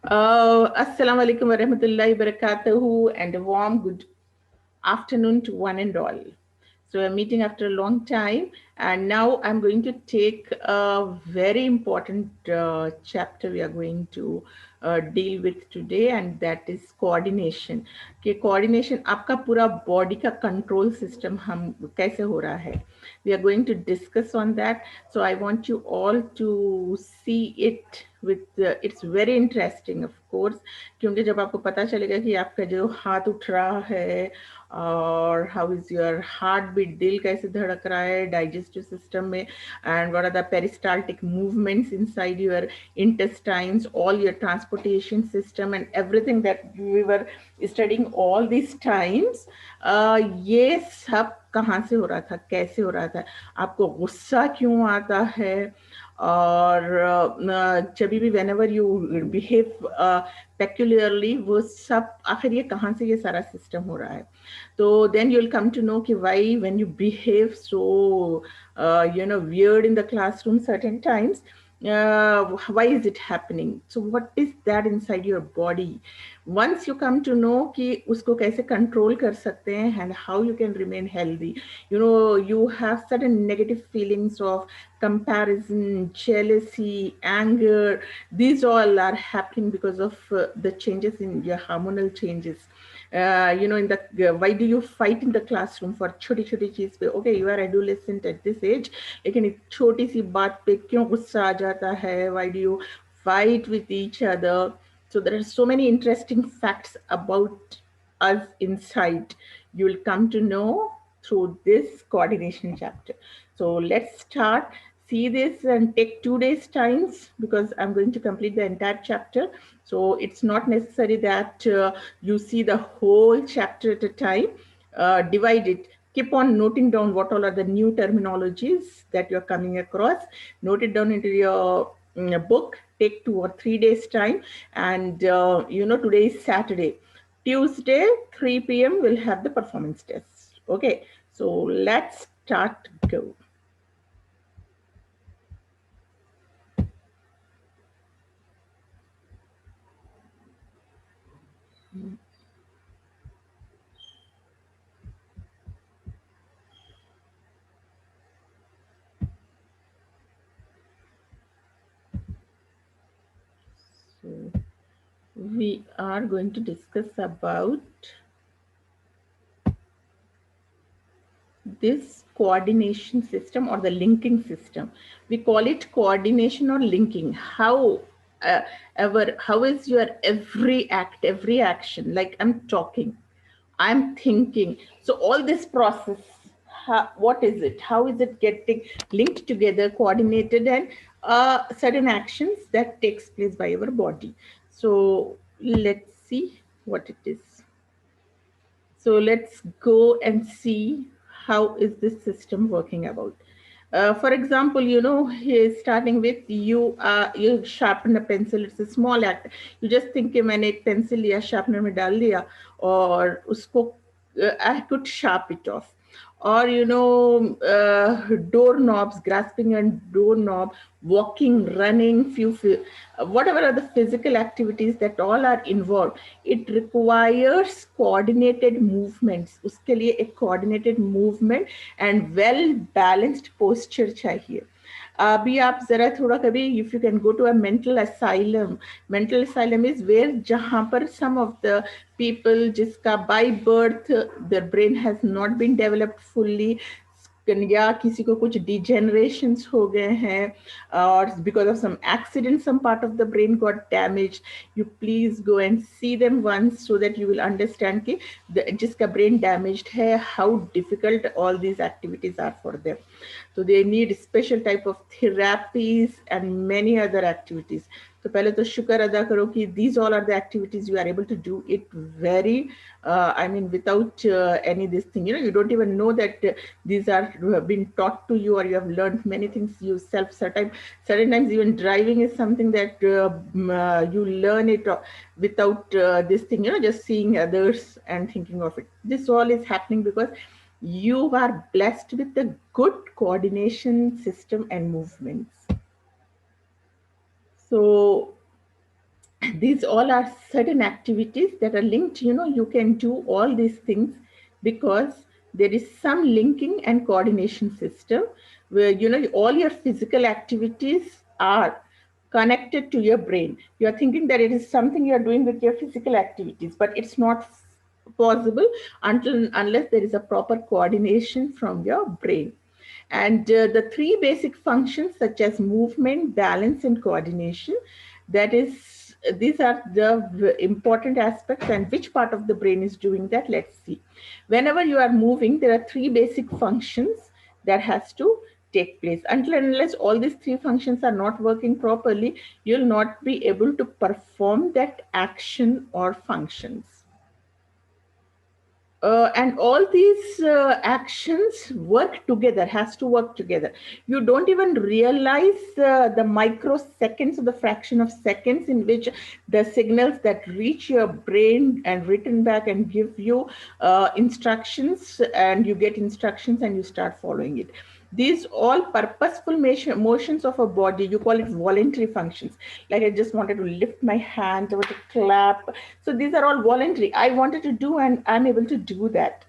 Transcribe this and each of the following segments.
Assalamu alaikum wa rahmatullahi wa barakatuhu, and a warm good afternoon to one and all. So we're meeting after a long time, and now I'm going to take a very important chapter we are going to deal with today, and that is coordination. कि coordination आपका पूरा body का control system हम कैसे हो रहा है. We are going to discuss on that. So I want you all to see it with it's very interesting of course, क्योंकि जब आपको पता चलेगा कि आपका जो हाथ उठ रहा है और how is your heart beat, दिल कैसे धड़क रहा है डाइजेस्टिव सिस्टम में, and what are the peristaltic movements inside your intestines, all your transportation system and everything that we were studying all these times, ये सब कहाँ से हो रहा था, कैसे हो रहा था, आपको गुस्सा क्यों आता है, और जब भी वेन एवर यू बिहेव पेक्यूलियरली, वो सब आखिर ये कहाँ से ये सारा सिस्टम हो रहा है. तो then you will come to know कि why when you behave so weird in the classroom certain times, why is it happening, so what is that inside your body. Once you come to know कि उसको कैसे control कर सकते हैं and how you can remain healthy, you have certain negative feelings of comparison, jealousy, anger. These all are happening because of the changes in your hormonal changes. In the why do you fight in the classroom for छोटी छोटी चीज पे. Okay, you are adolescent at this age, लेकिन एक छोटी सी बात पे क्यों गुस्सा आ जाता है. Why do you fight with each other? So there are so many interesting facts about us inside. You will come to know through this coordination chapter. So let's start. See this and take 2 days times, because I'm going to complete the entire chapter. So it's not necessary that you see the whole chapter at a time. Divide it. Keep on noting down what all are the new terminologies that you're coming across. Note it down into your book. Take 2 or 3 days time. And today is Saturday. Tuesday 3 p.m. we'll have the performance test. Okay, so let's start. Go. So we are going to discuss about this coordination system or the linking system. We call it coordination or linking. How is your every act, every action, like I'm talking, I'm thinking. So all this process, what is it? How is it getting linked together, coordinated, and certain actions that takes place by our body. So let's see what it is. So let's go and see how is this system working about. For example, he's starting with you sharpen a pencil. It's a small act. You just think कि मैंने एक pencil लिया, sharpener में डाल दिया और उसको I could sharp it off. Or door knobs, grasping a doorknob, walking, running, whatever are the physical activities that all are involved, it requires coordinated movements. उसके लिए एक coordinated movement and well balanced posture चाहिए. अभी आप जरा थोड़ा कभी if you can go to a mental asylum is where जहाँ पर सम ऑफ द पीपल जिसका by birth their brain has not been developed fully, या किसी को कुछ डिजेनरेशंस हो गए हैं और because of some accident some part of the brain got damage, you please go and see them once so that you will understand कि जिसका ब्रेन डैमेज्ड है how difficult all these activities are for them. So they need special type of therapies and many other activities. तो पहले तो शुक्र अदा करो कि these all are the activities you are able to do it very, without any this thing. You don't even know that these are been taught to you, or you have learned many things yourself. Certain times even driving is something that you learn it without this thing, just seeing others and thinking of it. This all is happening because you are blessed with a good coordination system and movements. So these all are certain activities that are linked. You can do all these things because there is some linking and coordination system where all your physical activities are connected to your brain. You're thinking that it is something you're doing with your physical activities, but it's not possible unless there is a proper coordination from your brain. And the three basic functions, such as movement, balance, and coordination, these are the important aspects. And which part of the brain is doing that? Let's see. Whenever you are moving, there are three basic functions that has to take place. Until and unless all these three functions are not working properly, you'll not be able to perform that action or functions. And all these actions work together, has to work together. You don't even realize the microseconds or the fraction of seconds in which the signals that reach your brain and written back and give you instructions, and you get instructions and you start following it. These all purposeful motions of a body, you call it voluntary functions. Like I just wanted to lift my hand, I want to clap. So these are all voluntary. I wanted to do and I'm able to do that.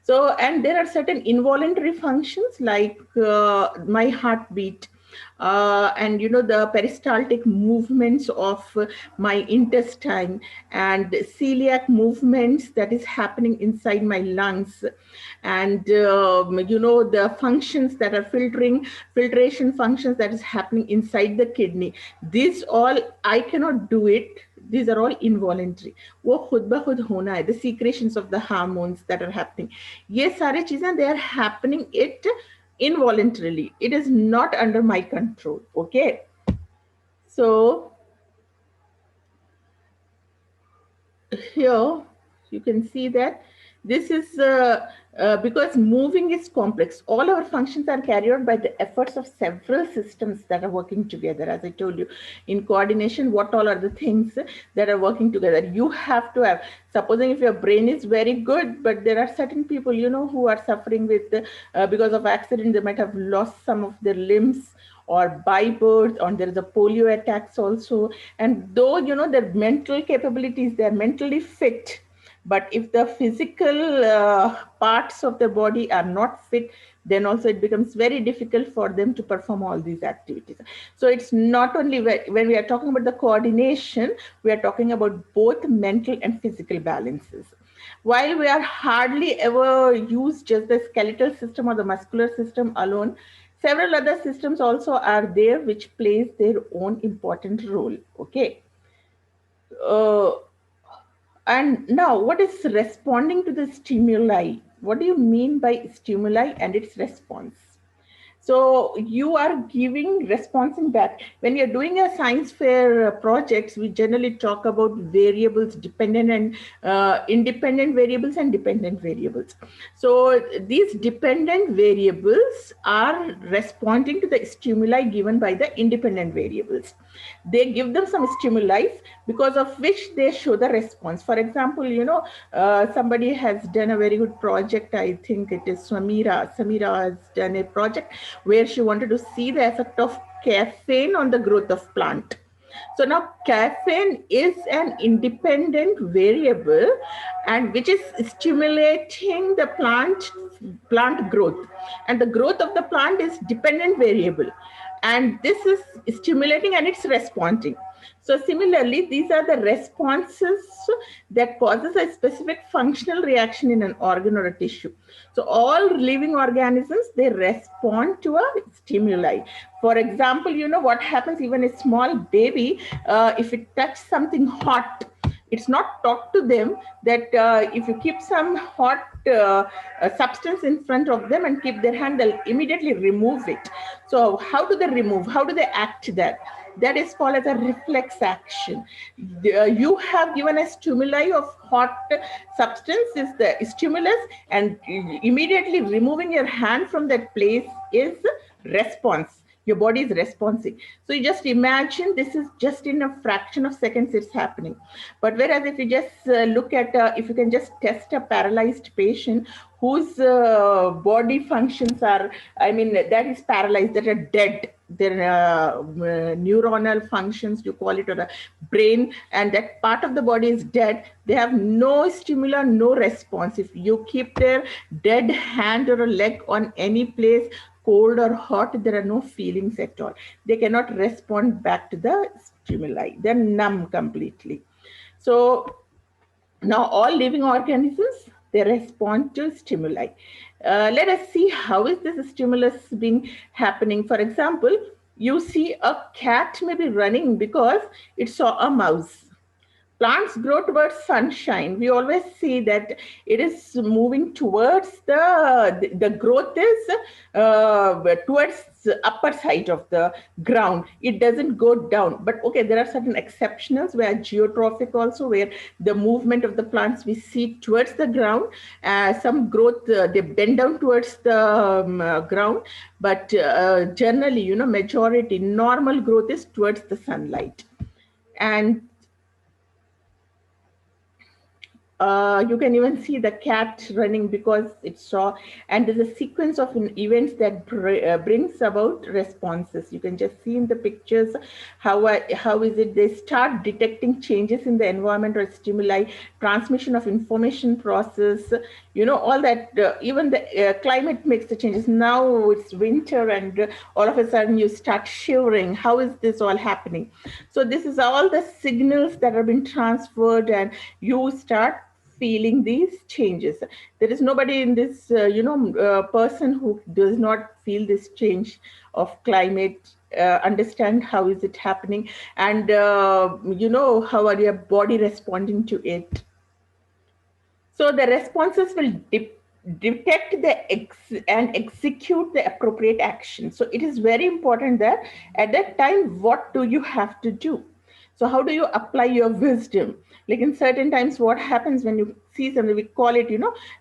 So, and there are certain involuntary functions like my heartbeat, and the peristaltic movements of my intestine, and celiac movements that is happening inside my lungs, and the functions that are filtration functions that is happening inside the kidney. These all I cannot do it. These are all involuntary. वो खुद ब खुद होना है. The secretions of the hormones that are happening, ये सारी चीजें they are happening it involuntarily. It is not under my control. Okay. So here you can see that this is because moving is complex. All our functions are carried out by the efforts of several systems that are working together. As I told you, in coordination, what all are the things that are working together? You have to have, supposing if your brain is very good, but there are certain people, who are suffering with, because of accident, they might have lost some of their limbs, or by birth, or there is a polio attacks also. And though, their mental capabilities, they are mentally fit, but if the physical parts of the body are not fit, then also it becomes very difficult for them to perform all these activities. So it's not only when we are talking about the coordination, we are talking about both mental and physical balances. While we are hardly ever use just the skeletal system or the muscular system alone, several other systems also are there which plays their own important role. Okay. Uh, and now, what is responding to the stimuli? What do you mean by stimuli and its response? So you are giving responding back. When you're doing a science fair projects, we generally talk about variables, dependent and independent variables and dependent variables. So these dependent variables are responding to the stimuli given by the independent variables. They give them some stimuli because of which they show the response. For example, somebody has done a very good project. I think it is Samira. Samira has done a project where she wanted to see the effect of caffeine on the growth of plant. So now caffeine is an independent variable and which is stimulating the plant growth, and the growth of the plant is dependent variable, and this is stimulating and it's responding. So similarly, these are the responses that causes a specific functional reaction in an organ or a tissue. So all living organisms, they respond to a stimuli. For example, what happens, even a small baby, if it touches something hot, it's not taught to them that if you keep some hot substance in front of them and keep their hand, they'll immediately remove it. So how do they remove? How do they act that? That is called as a reflex action. You have given a stimuli of hot substance is the stimulus, and immediately removing your hand from that place is response. Your body is responding. So you just imagine this is just in a fraction of seconds it's happening. But whereas if you just look at, if you can just test a paralyzed patient whose body functions are, that is paralyzed, that are dead. their neuronal functions, you call it, or the brain, and that part of the body is dead, they have no stimuli, no response. If you keep their dead hand or a leg on any place, cold or hot, there are no feelings at all. They cannot respond back to the stimuli. They're numb completely. So now all living organisms, they respond to stimuli. Let us see how is this stimulus being happening. For example, you see a cat may be running because it saw a mouse. Plants grow towards sunshine. We always see that it is moving towards the growth is towards the upper side of the ground. It doesn't go down. But okay, there are certain exceptionals where geotrophic also, where the movement of the plants we see towards the ground. Some growth they bend down towards the ground, but generally, majority normal growth is towards the sunlight. And you can even see the cat running because it saw, and there's a sequence of events that brings about responses. You can just see in the pictures how is it they start detecting changes in the environment or stimuli, transmission of information process, all that. Even the climate makes the changes. Now it's winter, and all of a sudden you start shivering. How is this all happening? So this is all the signals that have been transferred, and you start feeling these changes. There is nobody in this person who does not feel this change of climate, understand how is it happening, and how are your body responding to it. So the responses will detect and execute the appropriate action. So it is very important that at that time, what do you have to do? So how do you apply your wisdom? Like in certain times, what happens when you see something, we call it,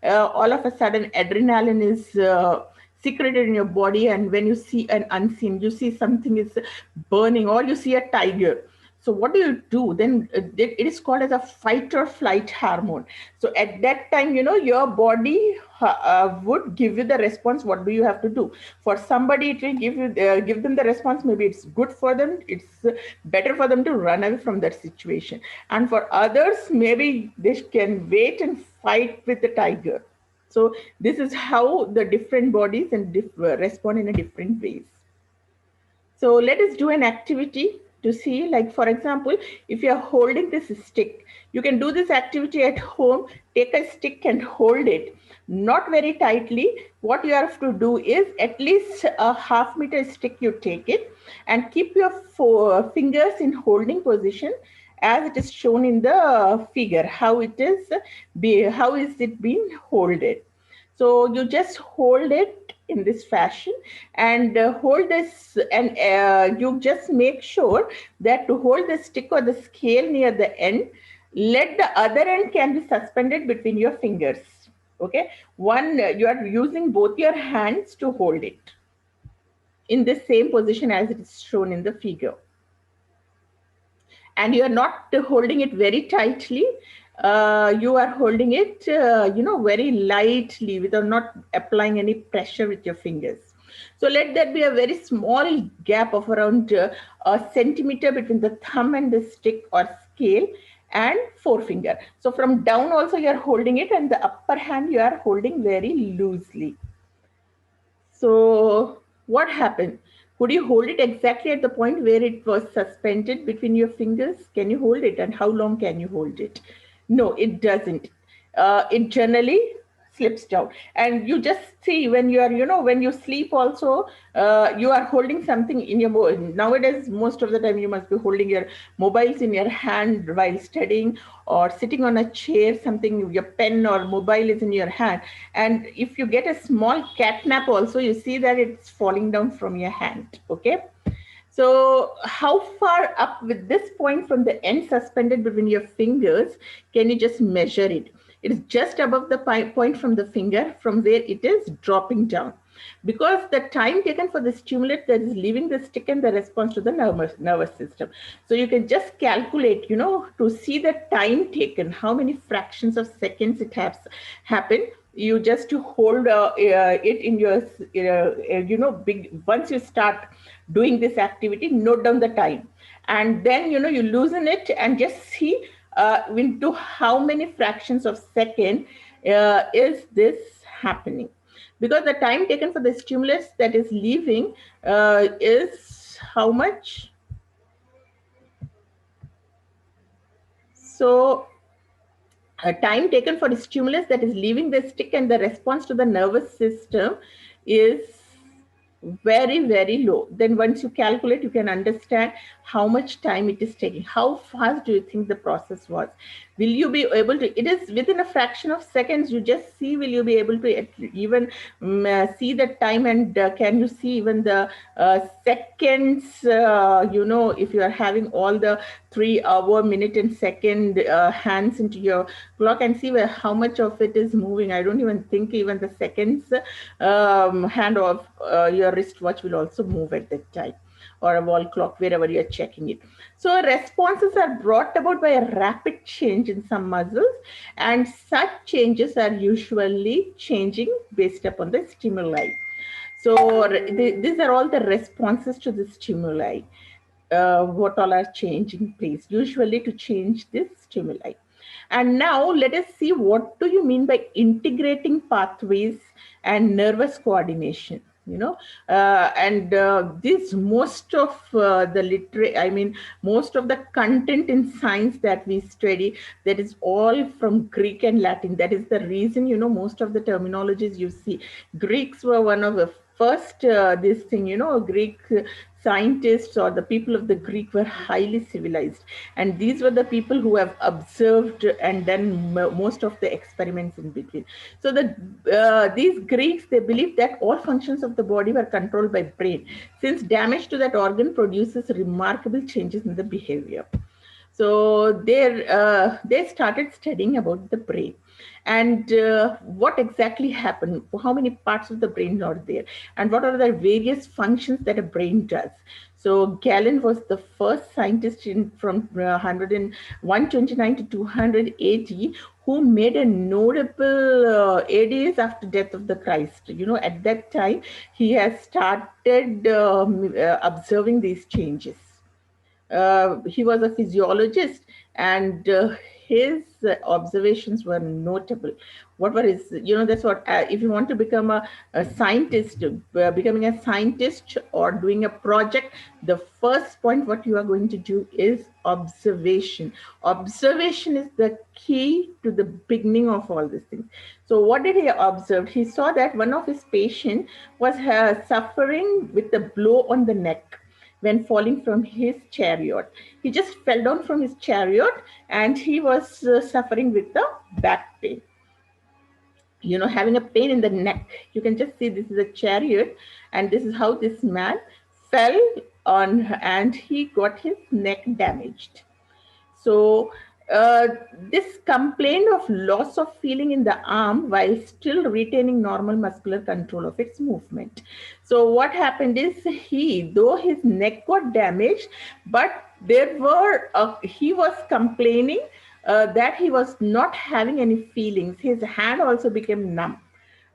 all of a sudden adrenaline is secreted in your body. And when you see an unseen, you see something is burning, or you see a tiger. So what do you do? Then it is called as a fight or flight hormone. So at that time, your body would give you the response. What do you have to do? For somebody, it will give them the response. Maybe it's good for them. It's better for them to run away from that situation. And for others, maybe they can wait and fight with the tiger. So this is how the different bodies and respond in a different ways. So let us do an activity to see, like for example, if you are holding this stick, you can do this activity at home. Take a stick and hold it, not very tightly. What you have to do is at least a half-meter stick, you take it and keep your fingers in holding position as it is shown in the figure, how it is, how is it being holded. So you just hold it in this fashion and hold this, and you just make sure that to hold the stick or the scale near the end, let the other end can be suspended between your fingers. Okay, you are using both your hands to hold it in the same position as it is shown in the figure, and you are not holding it very tightly. You are holding it very lightly without not applying any pressure with your fingers. So let that be a very small gap of around a centimeter between the thumb and the stick or scale and forefinger. So from down also you are holding it, and the upper hand you are holding very loosely. So what happened? Could you hold it exactly at the point where it was suspended between your fingers? Can you hold it, and how long can you hold it? No, it doesn't. It generally slips down, and you just see when you are, when you sleep also, you are holding something in your nowadays. Most of the time, you must be holding your mobiles in your hand while studying, or sitting on a chair. Something, your pen or mobile is in your hand, and if you get a small cat nap also, you see that it's falling down from your hand. Okay. So how far up with this point from the end suspended between your fingers, can you just measure it? It is just above the point from the finger from where it is dropping down. Because the time taken for the stimulant that is leaving the stick and the response to the nervous system. So you can just calculate, to see the time taken, how many fractions of seconds it has happened. you just to hold it in your big. Once you start doing this activity, note down the time, and then you loosen it and just see into how many fractions of second is this happening, because the time taken for the stimulus that is leaving is how much. So time taken for the stimulus that is leaving the stick and the response to the nervous system is very, very low. Then once you calculate, you can understand how much time it is taking. How fast do you think the process was? Will you be able to, it is within a fraction of seconds, you just see, will you be able to even see the time, and can you see even the seconds, if you are having all the 3 hour, minute and second hands into your clock, and see where how much of it is moving. I don't even think even the seconds hand of your wristwatch will also move at that time, or a wall clock, wherever you're checking it. So responses are brought about by a rapid change in some muscles, and such changes are usually changing based upon the stimuli. So these are all the responses to the stimuli. What all are changing place, usually to change this stimuli. And now let us see, what do you mean by integrating pathways and nervous coordination? And this most of the most of the content in science that we study, that is all from Greek and Latin. That is the reason, most of the terminologies you see, Greeks were one of the first this thing, Greek scientists or the people of the Greek were highly civilized, and these were the people who have observed and done most of the experiments in between. So these Greeks, they believed that all functions of the body were controlled by brain, since damage to that organ produces remarkable changes in the behavior. So they started studying about the brain, and what exactly happened, how many parts of the brain are there, and what are the various functions that a brain does. So Galen was the first scientist from 129 to 200 AD, who made a notable 80s after death of the Christ. At that time, he has started observing these changes. He was a physiologist, and his observations were notable. What were his, that's what, if you want to become a scientist, becoming a scientist or doing a project, the first point what you are going to do is observation. Observation is the key to the beginning of all these things. So what did he observe? He saw that one of his patients was suffering with a blow on the neck when falling from his chariot. He just fell down from his chariot, and he was suffering with the back pain. Having a pain in the neck. You can just see this is a chariot, and this is how this man fell on, and he got his neck damaged. So this complained of loss of feeling in the arm while still retaining normal muscular control of its movement. So what happened is, though his neck got damaged, but he was complaining that he was not having any feelings. His hand also became numb.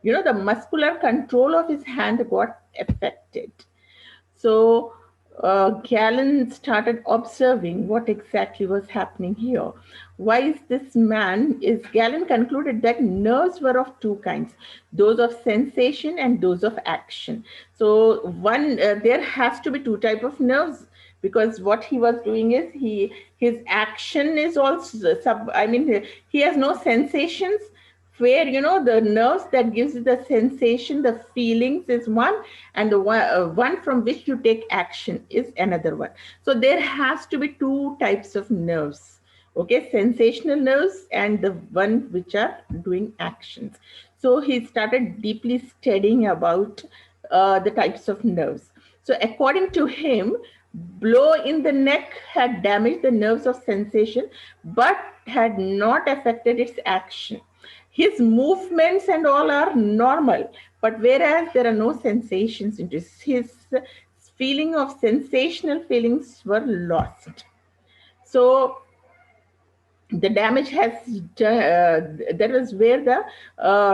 The muscular control of his hand got affected. So Galen started observing what exactly was happening here. Why is this man? Is Galen concluded that nerves were of two kinds: those of sensation and those of action. So there has to be two type of nerves, because what he was doing is, his action is also he has no sensations, where the nerves that gives you the sensation, the feelings is one, and the one from which you take action is another one. So there has to be two types of nerves, okay, sensational nerves and the one which are doing actions. So he started deeply studying about the types of nerves. So according to him, blow in the neck had damaged the nerves of sensation, but had not affected its action. His movements and all are normal, but whereas there are no sensations into his feeling of sensational feelings were lost. So the damage has that was where the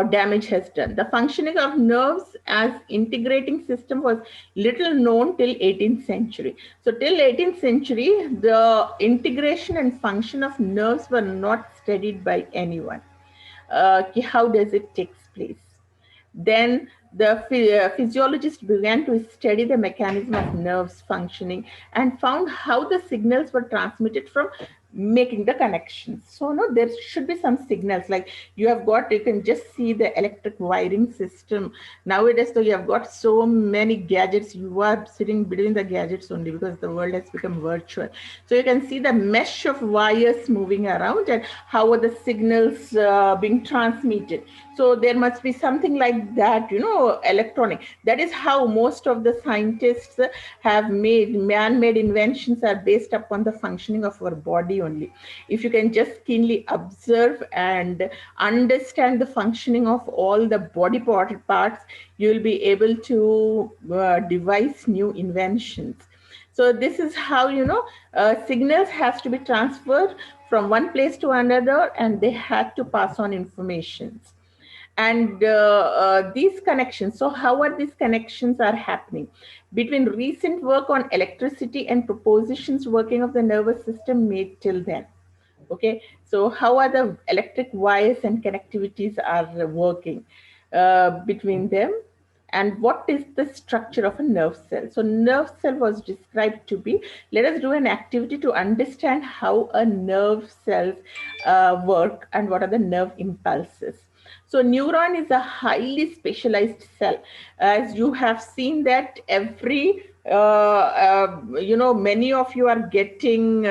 damage has done. The functioning of nerves as integrating system was little known till 18th century. So till 18th century, the integration and function of nerves were not studied by anyone. How does it takes place? Then the physiologist began to study the mechanism of nerves functioning and found how the signals were transmitted from making the connections. So no, there should be some signals, like you can just see the electric wiring system nowadays. So you have got so many gadgets, you are sitting between the gadgets only because the world has become virtual. So you can see the mesh of wires moving around and how are the signals being transmitted. So there must be something like that, electronic. That is how most of the scientists have made man-made inventions are based upon the functioning of our body only. If you can just keenly observe and understand the functioning of all the body parts, you will be able to devise new inventions. So this is how, signals has to be transferred from one place to another, and they had to pass on informations. And these connections, so how are these connections are happening between recent work on electricity and propositions working of the nervous system made till then. Okay, so how are the electric wires and connectivities are working between them, and what is the structure of a nerve cell? So nerve cell was described to be, let us do an activity to understand how a nerve cells work and what are the nerve impulses. So neuron is a highly specialized cell. As you have seen that every, many of you are getting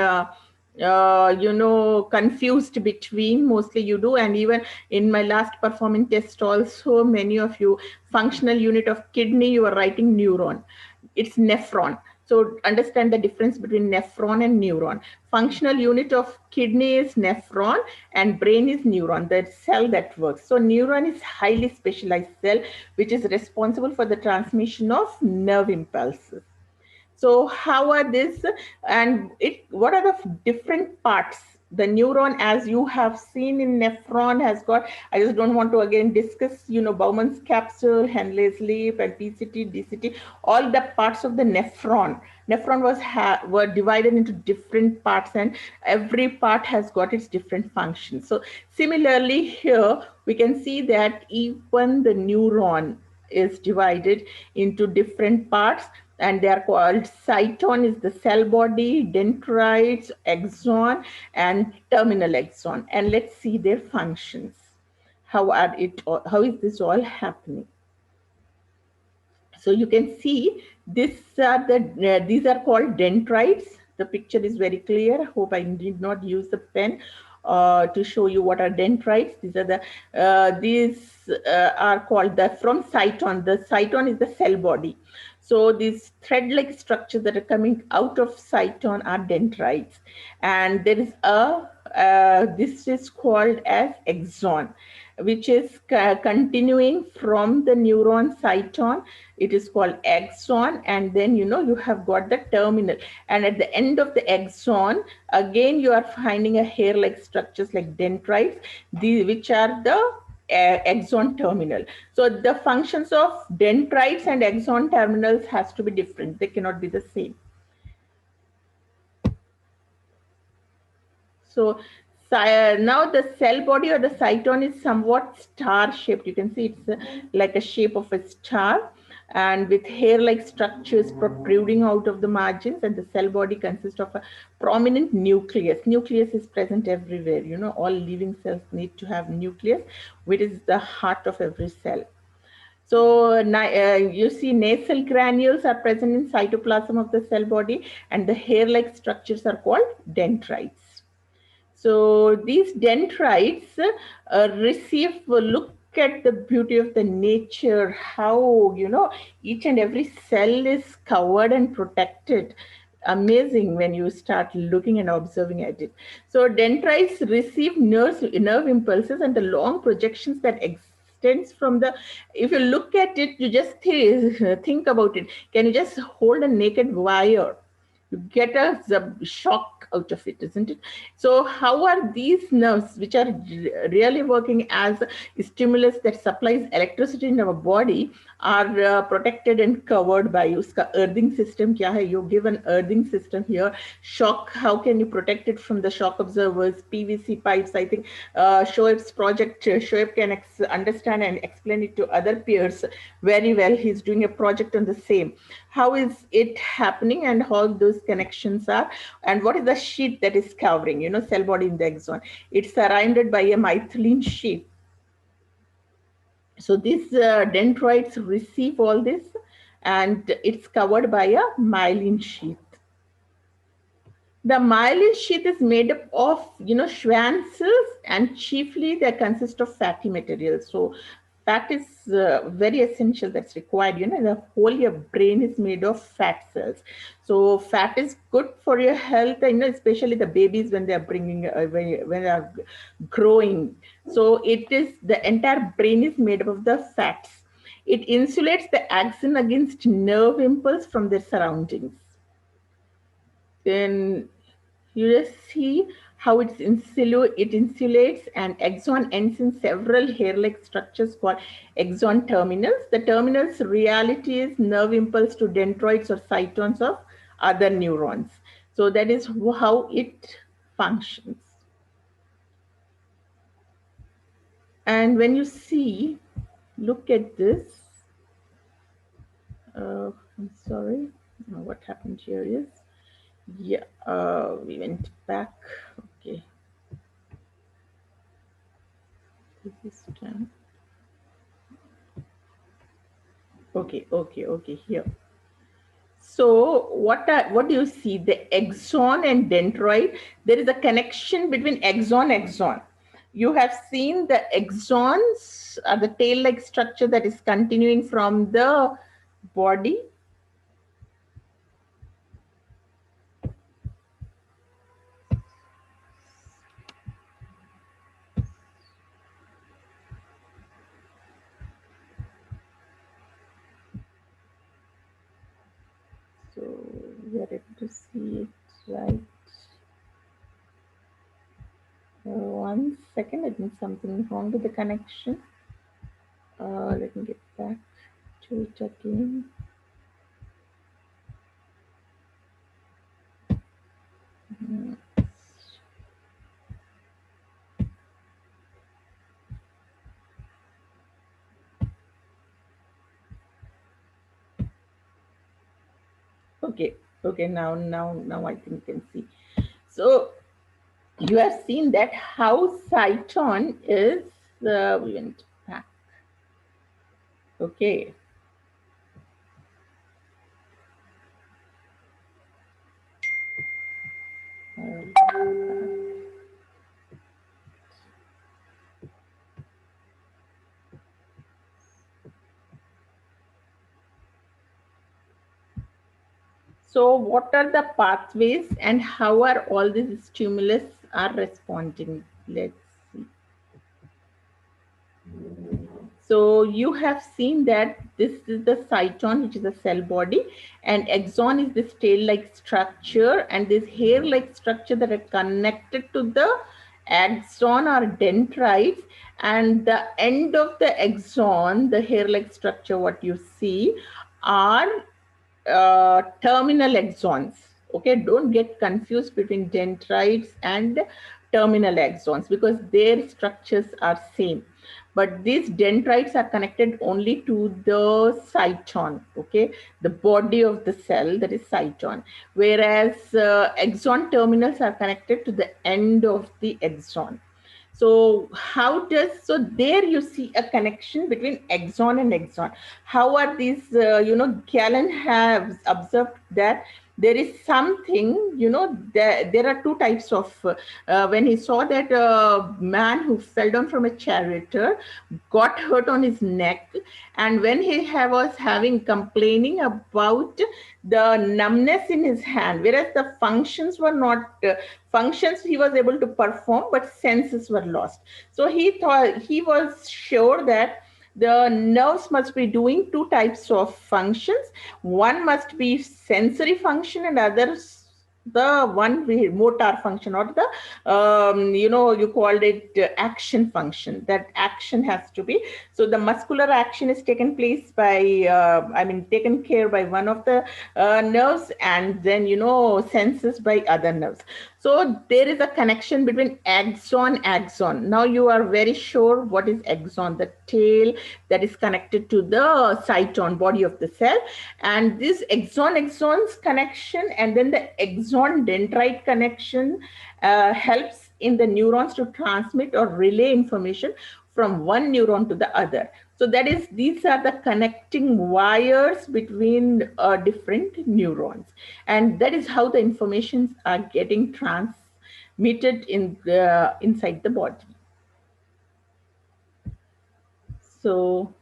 confused between, mostly you do, and even in my last performance test also, many of you, functional unit of kidney, you are writing neuron. It's nephron. So understand the difference between nephron and neuron. Functional unit of kidney is nephron and brain is neuron, the cell that works. So neuron is highly specialized cell which is responsible for the transmission of nerve impulses. So how are this, and it what are the different parts? The neuron, as you have seen in nephron, has got, I just don't want to again discuss, Bowman's capsule, Henley's leaf, and PCT, DCT, all the parts of the nephron. Nephron were divided into different parts, and every part has got its different functions. So similarly here we can see that even the neuron is divided into different parts, and they are called cyton is the cell body, dendrites, axon, and terminal axon. And let's see their functions. How is this all happening? So you can see these are called dendrites. The picture is very clear. I hope I did not use the pen to show you what are dendrites. These are called from cyton. The cyton is the cell body. So these thread-like structures that are coming out of cyton are dendrites, and there is this is called as axon, which is continuing from the neuron cyton. It is called axon, and then you have got the terminal, and at the end of the axon again you are finding a hair-like structures like dendrites, which are the axon terminal. So the functions of dendrites and axon terminals has to be different. They cannot be the same. So now the cell body or the cyton is somewhat star shaped. You can see it's like a shape of a star, and with hair-like structures protruding out of the margins, and the cell body consists of a prominent nucleus. Nucleus is present everywhere. All living cells need to have nucleus, which is the heart of every cell. So you see nasal granules are present in cytoplasm of the cell body, and the hair-like structures are called dendrites. So these dendrites look at the beauty of the nature, how, each and every cell is covered and protected. Amazing when you start looking and observing at it. So dendrites receive nerve impulses and the long projections that extends from the, if you look at it, you just think about it. Can you just hold a naked wire? You get a shock out of it, isn't it? So how are these nerves, which are really working as a stimulus that supplies electricity in our body, are protected and covered by uska earthing system kya hai? You give an earthing system here. Shock, how can you protect it from the shock absorbers, PVC pipes? I think Shoaib's project, Shoaib can understand and explain it to other peers very well. He's doing a project on the same. How is it happening and how those connections are, and what is the sheet that is covering, cell body in the axon? It's surrounded by a myelin sheet. So these dendrites receive all this, and it's covered by a myelin sheath. The myelin sheath is made up of, Schwann cells, and chiefly they consist of fatty material. So fat is very essential. That's required. The whole your brain is made of fat cells. So fat is good for your health. Especially the babies when they are when they are growing. So it is, the entire brain is made up of the fats. It insulates the axon against nerve impulse from their surroundings. Then you just see how it insulates, and axon ends in several hair-like structures called axon terminals. The terminals reality is nerve impulse to dendrites or cytons of other neurons. So that is how it functions. And when you see, look at this. I'm sorry. What happened here is, yeah, we went back. Okay. This time. Okay, here. So what do you see? The axon and dendroid, there is a connection between axon. You have seen the axons are the tail-like structure that is continuing from the body. So we are able to see it, right? 1 second, I think something wrong with the connection. Let me get back to it again. Okay, now I think you can see. So you have seen that how cyton is, we went back. Okay. So what are the pathways and how are all these stimulus are responding? Let's see. So you have seen that this is the cyton, which is a cell body, and axon is this tail-like structure, and this hair-like structure that are connected to the axon are dendrites, and the end of the axon, the hair-like structure, what you see, are terminal axons. Okay, don't get confused between dendrites and terminal axons because their structures are same. But these dendrites are connected only to the cyton, okay, the body of the cell, that is cyton. Whereas axon terminals are connected to the end of the axon. So so there you see a connection between axon and axon. How are these, Gallen has observed that there is something, there are two types of, when he saw that man who fell down from a chariot got hurt on his neck, and when was having complaining about the numbness in his hand, whereas the functions were not, functions he was able to perform, but senses were lost. So he thought, he was sure that the nerves must be doing two types of functions. One must be sensory function and others the one we motor function, or the you called it action function. That action has to be, so the muscular action is taken place by taken care by one of the nerves, and then senses by other nerves. So there is a connection between axon. Now you are very sure what is axon, the tail that is connected to the cyton, body of the cell. And this axons connection, and then the axon dendrite connection helps in the neurons to transmit or relay information from one neuron to the other. So these are the connecting wires between different neurons, and that is how the informations are getting transmitted inside the body. So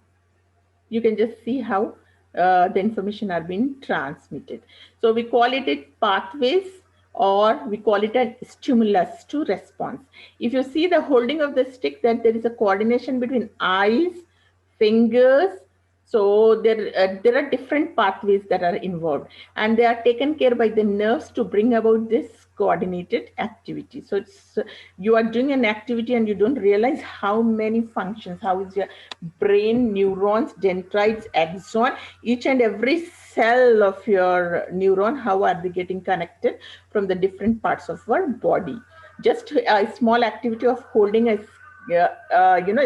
you can just see how the information are being transmitted. So we call it pathways, or we call it a stimulus to response. If you see the holding of the stick, that there is a coordination between eyes, fingers. So there are different pathways that are involved, and they are taken care by the nerves to bring about this coordinated activity. So it's you are doing an activity and you don't realize how many functions, how is your brain, neurons, dendrites, axon, each and every cell of your neuron, how are they getting connected from the different parts of our body. Just a small activity of holding a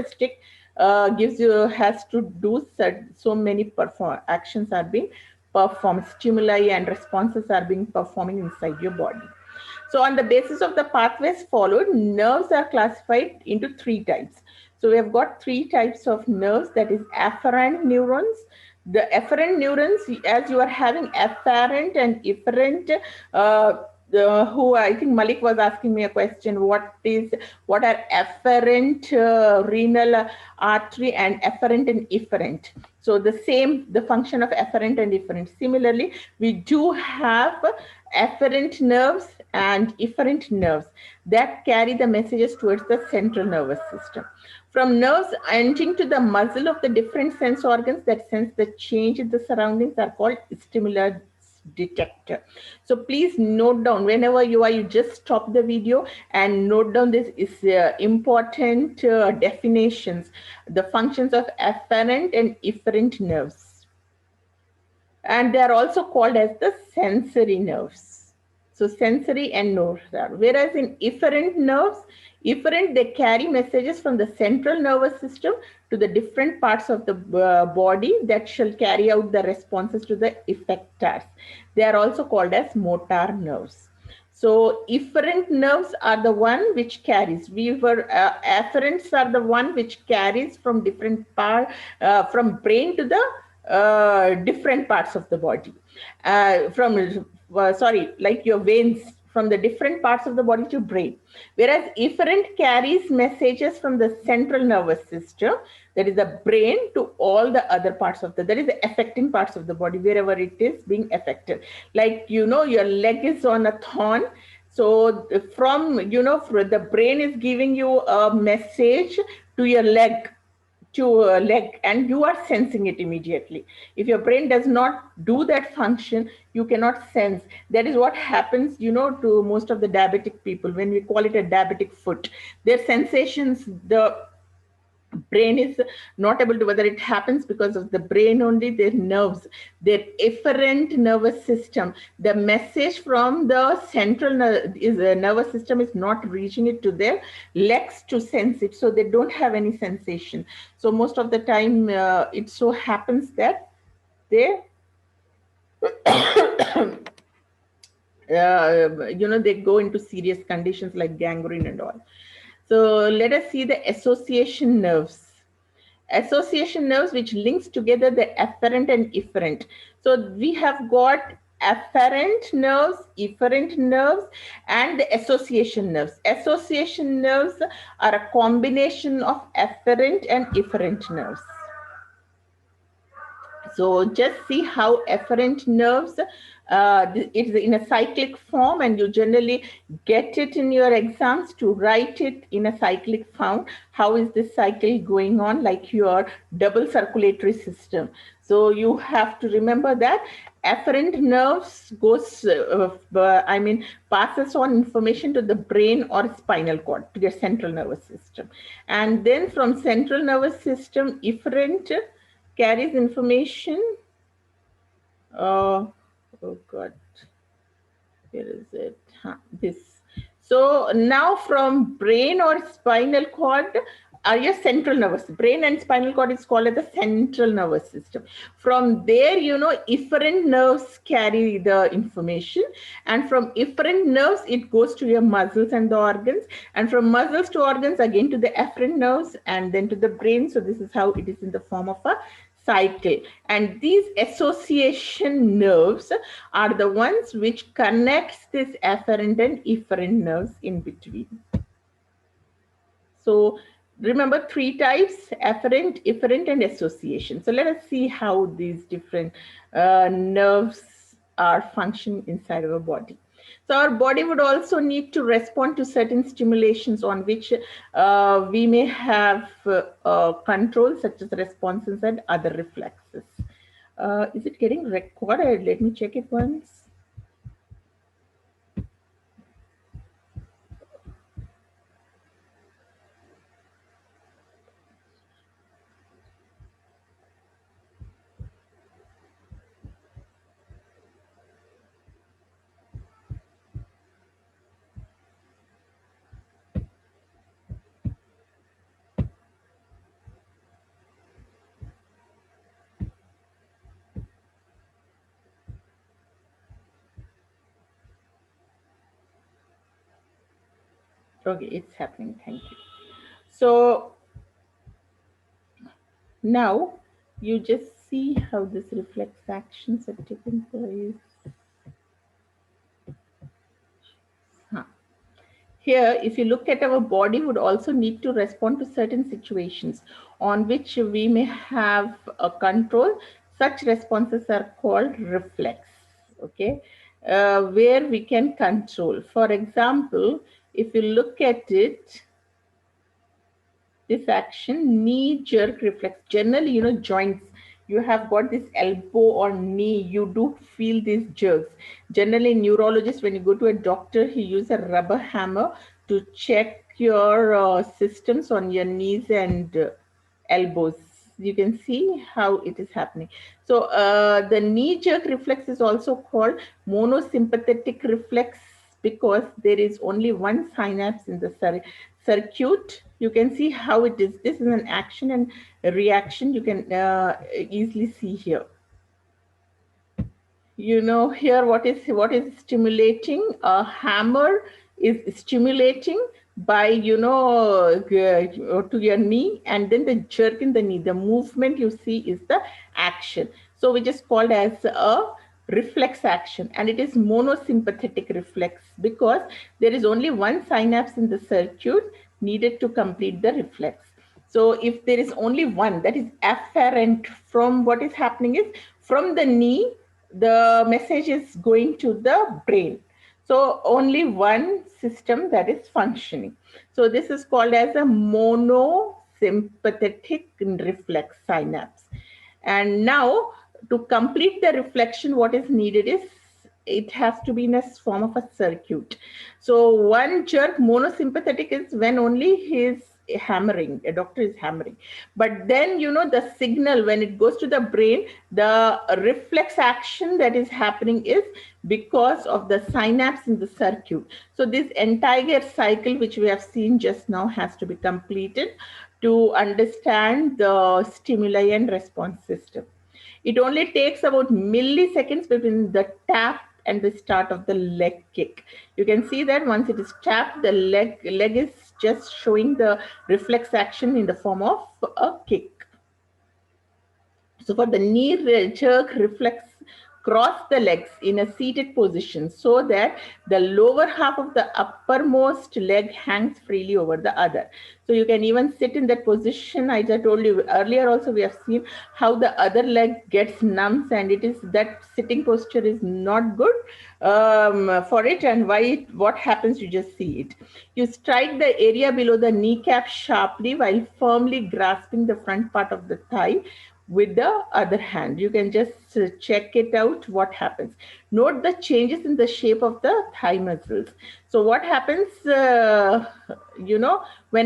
stick gives you has to do so many actions are being performed, stimuli and responses are being performing inside your body. So on the basis of the pathways followed, nerves are classified into three types. So we have got three types of nerves, that is afferent neurons. The afferent neurons, as you are having afferent and efferent, who I think Malik was asking me a question, what are afferent renal artery and afferent and efferent. So the function of afferent and efferent. Similarly, we do have afferent nerves and efferent nerves that carry the messages towards the central nervous system. From nerves entering to the muzzle of the different sense organs that sense the change in the surroundings are called stimulus detector. So please note down whenever you just stop the video and note down this is important definitions, the functions of afferent and efferent nerves. And they are also called as the sensory nerves. So sensory and nerves are. Whereas in efferent they carry messages from the central nervous system to the different parts of the body that shall carry out the responses to the effectors. They are also called as motor nerves. So efferent nerves are the one which carries. Afferents are the one which carries from different from brain to the different parts of the body. Like your veins from the different parts of the body to brain. Whereas efferent carries messages from the central nervous system, that is the brain, to all the other parts of that is the affecting parts of the body, wherever it is being affected. Like, your leg is on a thorn. So the brain is giving you a message to your leg, and you are sensing it immediately. If your brain does not do that function, you cannot sense. That is what happens to most of the diabetic people. When we call it a diabetic foot, their sensations, the brain is not able to, whether it happens because of the brain only, their nerves, their efferent nervous system, the message from the central nervous system is not reaching it to their legs to sense it, so they don't have any sensation. So most of the time it so happens that they they go into serious conditions like gangrene and all. So let us see the association nerves. Association nerves, which links together the afferent and efferent. So we have got afferent nerves, efferent nerves, and the association nerves. Association nerves are a combination of afferent and efferent nerves. So just see how efferent nerves, it's in a cyclic form, and you generally get it in your exams to write it in a cyclic form. How is this cycle going on, like your double circulatory system? So you have to remember that afferent nerves passes on information to the brain or spinal cord, to your central nervous system, and then from central nervous system, efferent carries information. Uh, oh God, where is it? Huh, this. So now from brain or spinal cord are your central nervous. Brain and spinal cord is called as the central nervous system. From there, efferent nerves carry the information, and from efferent nerves, it goes to your muscles and the organs, and from muscles to organs again to the afferent nerves, and then to the brain. So this is how it is in the form of a cycle. And these association nerves are the ones which connects this afferent and efferent nerves in between. So remember three types: afferent, efferent, and association. So let us see how these different nerves are functioning inside our body. So our body would also need to respond to certain stimulations on which we may have control, such as responses and other reflexes. Is it getting recorded? Let me check it once. Okay, it's happening. Thank you. So now you just see how this reflex actions are taking place. Huh. Here, if you look at our body, would also need to respond to certain situations on which we may have a control. Such responses are called reflex. Okay, where we can control. For example, if you look at it, this action, knee jerk reflex. Generally, joints, you have got this elbow or knee, you do feel these jerks. Generally, neurologist, when you go to a doctor, he uses a rubber hammer to check your systems on your knees and elbows. You can see how it is happening. So the knee jerk reflex is also called monosympathetic reflex, because there is only one synapse in the circuit. You can see how it is. This is an action and a reaction. You can easily see here. Here what is stimulating. A hammer is stimulating by to your knee, and then the jerk in the knee, the movement you see is the action. So which is called as a reflex action, and it is monosympathetic reflex because there is only one synapse in the circuit needed to complete the reflex. So if there is only one, that is afferent. From what is happening is, from the knee the message is going to the brain. So only one system that is functioning. So this is called as a monosympathetic reflex synapse. And now to complete the reflection, what is needed is, it has to be in a form of a circuit. So one jerk, monosympathetic, is when only his hammering, a doctor is hammering. But then the signal, when it goes to the brain, the reflex action that is happening is because of the synapse in the circuit. So this entire cycle which we have seen just now has to be completed to understand the stimuli and response system. It only takes about milliseconds between the tap and the start of the leg kick. You can see that once it is tapped, the leg is just showing the reflex action in the form of a kick. So for the knee jerk reflex, cross the legs in a seated position so that the lower half of the uppermost leg hangs freely over the other. So you can even sit in that position. I just told you earlier also, we have seen how the other leg gets numb, and it is that sitting posture is not good for it. And what happens, you just see it. You strike the area below the kneecap sharply while firmly grasping the front part of the thigh with the other hand. You can just check it out what happens. Note the changes in the shape of the thigh muscles. So what happens, when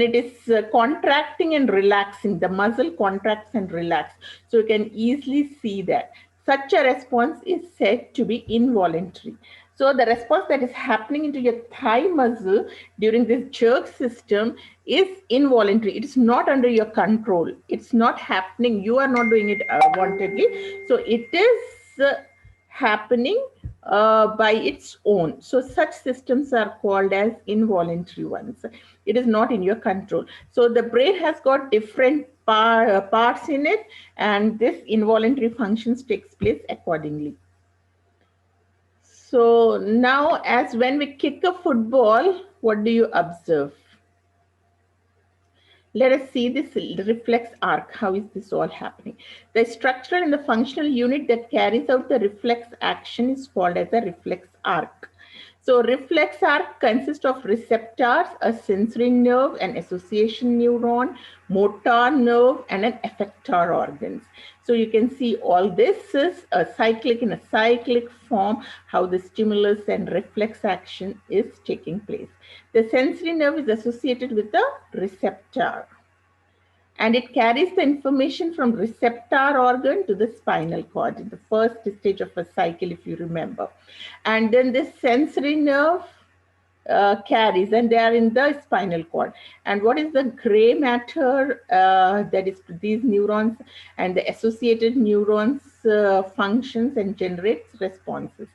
it is contracting and relaxing, the muscle contracts and relaxes. So you can easily see that. Such a response is said to be involuntary. So the response that is happening into your thigh muscle during this jerk system is involuntary. It is not under your control. It's not happening. You are not doing it wantedly. So it is happening by its own. So such systems are called as involuntary ones. It is not in your control. So the brain has got different parts in it, and this involuntary functions takes place accordingly. So now, as when we kick a football, what do you observe? Let us see this reflex arc. How is this all happening? The structural and the functional unit that carries out the reflex action is called as a reflex arc. So reflex arc consists of receptors, a sensory nerve, an association neuron, motor nerve, and an effector organs. So you can see all this is a cyclic in a cyclic form, how the stimulus and reflex action is taking place. The sensory nerve is associated with the receptor, and it carries the information from receptor organ to the spinal cord in the first stage of a cycle, if you remember. And then this sensory nerve carries, and they are in the spinal cord. And what is the gray matter? That is these neurons and the associated neurons functions and generates responses.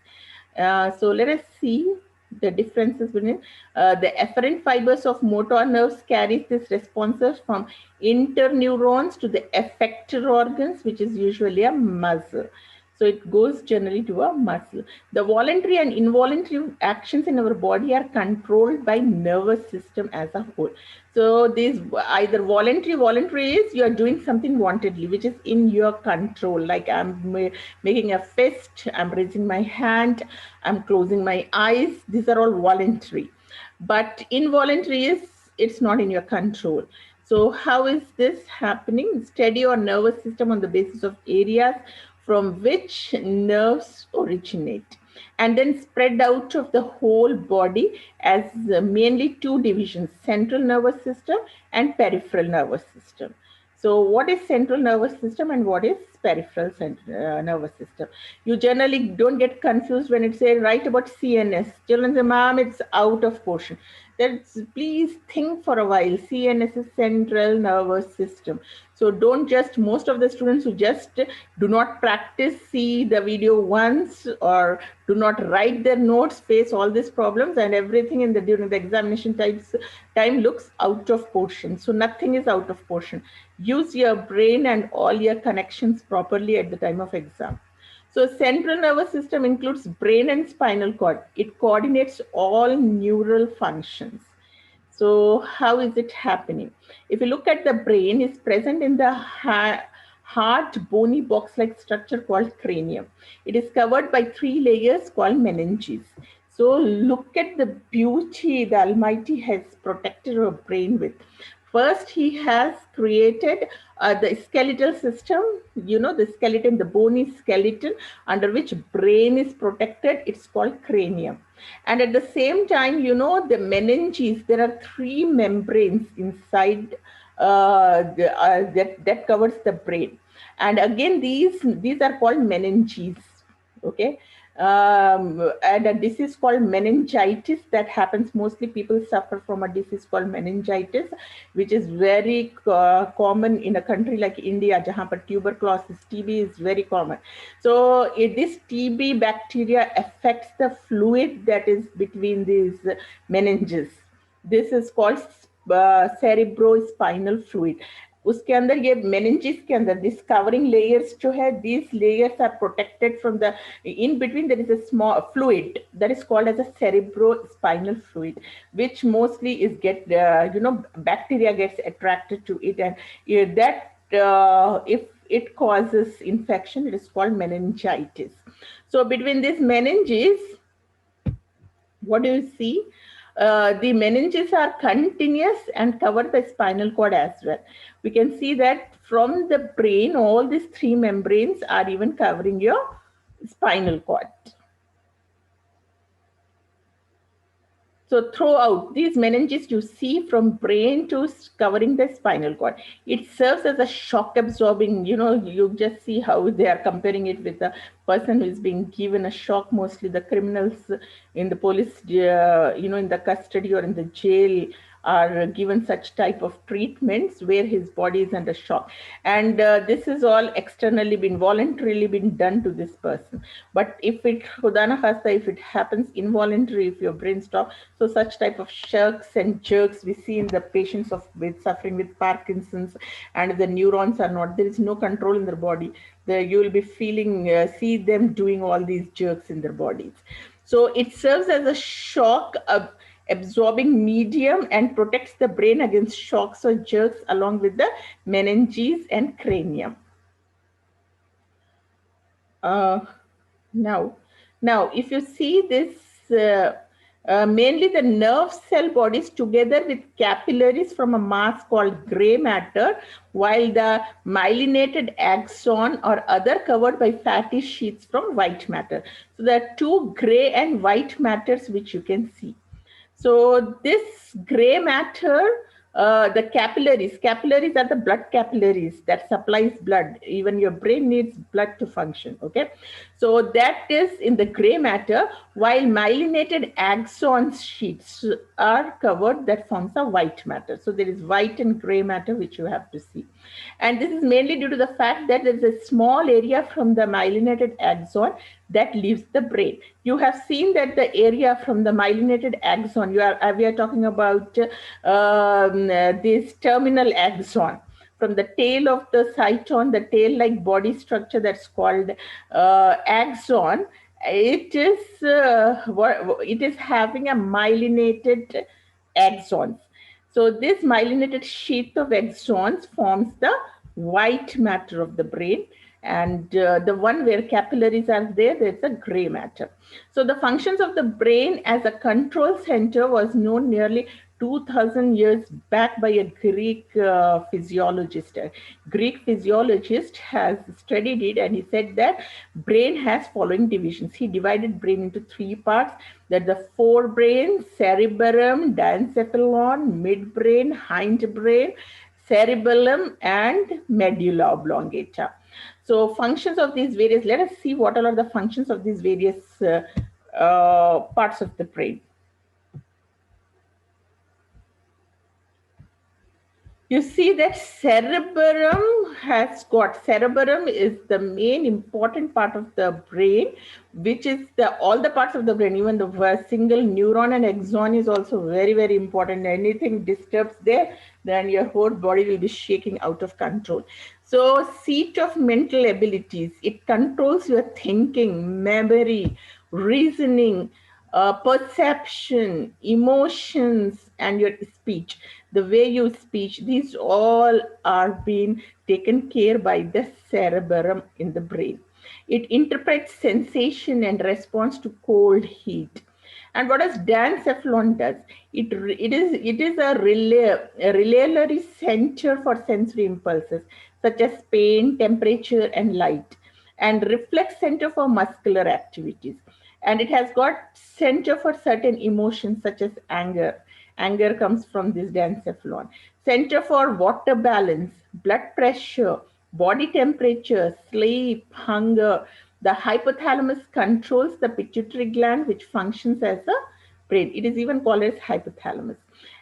So let us see the differences between the efferent fibers of motor nerves carries these responses from interneurons to the effector organs, which is usually a muscle. So it goes generally to a muscle. The voluntary and involuntary actions in our body are controlled by nervous system as a whole. So these either voluntary is you are doing something wantedly, which is in your control. Like I'm making a fist, I'm raising my hand, I'm closing my eyes. These are all voluntary. But involuntary is it's not in your control. So how is this happening? Study your nervous system on the basis of areas from which nerves originate, and then spread out of the whole body as mainly two divisions: central nervous system and peripheral nervous system. So what is central nervous system and what is peripheral nervous system? You generally don't get confused when it says write about CNS. Children say, ma'am, it's out of portion. Please think for a while. CNS is central nervous system. So don't just, most of the students who just do not practice, see the video once, or do not write their notes, face all these problems, and everything in the during the examination time looks out of portion. So nothing is out of portion. Use your brain and all your connections properly at the time of exam. So central nervous system includes brain and spinal cord. It coordinates all neural functions. So how is it happening? If you look at the brain, it's present in the hard, bony box-like structure called cranium. It is covered by 3 layers called meninges. So look at the beauty the Almighty has protected our brain with. First, he has created the skeletal system, the skeleton, the bony skeleton under which brain is protected. It's called cranium. And at the same time, the meninges, there are 3 membranes inside that covers the brain. And again, these are called meninges. Okay. And a disease called meningitis that happens, mostly people suffer from a disease called meningitis, which is very common in a country like India, jahan par tuberculosis, TB is very common. So this TB bacteria affects the fluid that is between these meninges. This is called cerebrospinal fluid. उसके अंदर ये meninges के अंदर this covering layers जो है, these layers are protected from the, in between there is a small fluid that is called as a cerebrospinal fluid, which mostly is get bacteria gets attracted to it, and that if it causes infection, it is called meningitis. So between these meninges, what do you see? The meninges are continuous and covered by spinal cord as well. We can see that from the brain, all these three membranes are even covering your spinal cord. So throughout these meninges you see from brain to covering the spinal cord. It serves as a shock absorbing, you just see how they are comparing it with the person who is being given a shock, mostly the criminals in the police, in the custody or in the jail are given such type of treatments where his body is under shock, and this is all externally been voluntarily been done to this person. But if it khuda na khasta, if it happens involuntary, if your brain stops, so such type of shirks and jerks we see in the patients of with suffering with Parkinson's, and the neurons are not, there is no control in their body, you will be feeling see them doing all these jerks in their bodies. So it serves as a shock absorbing medium and protects the brain against shocks or jerks along with the meninges and cranium. Uh, now, if you see this, mainly the nerve cell bodies together with capillaries from a mass called gray matter, while the myelinated axon or other covered by fatty sheets from white matter. So there are two gray and white matters which you can see. So this gray matter, the capillaries are the blood capillaries that supplies blood. Even your brain needs blood to function. Okay, so that is in the gray matter, while myelinated axon sheets are covered that forms a white matter. So there is white and gray matter which you have to see, and this is mainly due to the fact that there is a small area from the myelinated axon that leaves the brain. You have seen that the area from the myelinated axon, we are talking about this terminal axon. From the tail of the cyton, the tail-like body structure that's called axon, it is having a myelinated axons. So this myelinated sheath of axons forms the white matter of the brain, and the one where capillaries are there, there's a gray matter. So the functions of the brain as a control center was known nearly 2000 years back by a Greek physiologist. A Greek physiologist has studied it, and he said that brain has following divisions. He divided brain into three parts: that the forebrain, cerebellum, diencephalon, midbrain, hindbrain, cerebellum, and medulla oblongata. So functions of these various, let us see what all are the functions of these various parts of the brain. You see that cerebellum is the main important part of the brain, which is all the parts of the brain, even the single neuron and axon is also very, very important. Anything disturbs there, then your whole body will be shaking out of control. So seat of mental abilities, it controls your thinking, memory, reasoning, perception, emotions, and your speech. The way you speak, these all are being taken care by the cerebellum in the brain. It interprets sensation and responds to cold, heat. And what does diencephalon does? It is a relay center for sensory impulses such as pain, temperature, and light, and reflex center for muscular activities. And it has got center for certain emotions such as anger. Anger comes from this diencephalon. Center for water balance, blood pressure, body temperature, sleep, hunger. The hypothalamus controls the pituitary gland, which functions as a brain. It is even called as hypothalamus.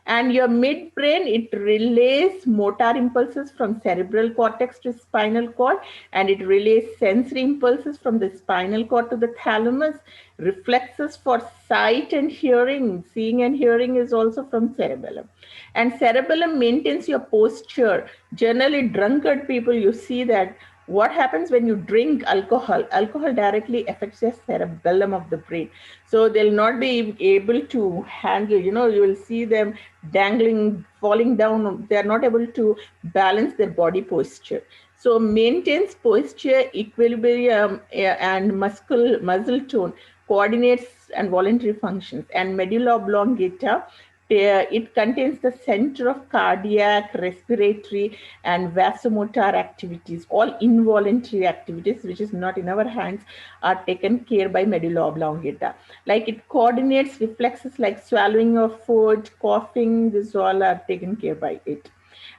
And your midbrain, it relays motor impulses from cerebral cortex to spinal cord, and it relays sensory impulses from the spinal cord to the thalamus. Reflexes for sight and hearing, seeing and hearing, is also from cerebellum. And cerebellum maintains your posture. Generally drunkard people, you see that what happens when you drink alcohol directly affects the cerebellum of the brain, so they'll not be able to handle, you will see them dangling, falling down, they are not able to balance their body posture. So maintains posture, equilibrium, and muscle tone, coordinates and voluntary functions. And medulla oblongata, it contains the center of cardiac, respiratory, and vasomotor activities. All involuntary activities, which is not in our hands, are taken care by medulla oblongata. Like it coordinates reflexes like swallowing of food, coughing, this all are taken care by it.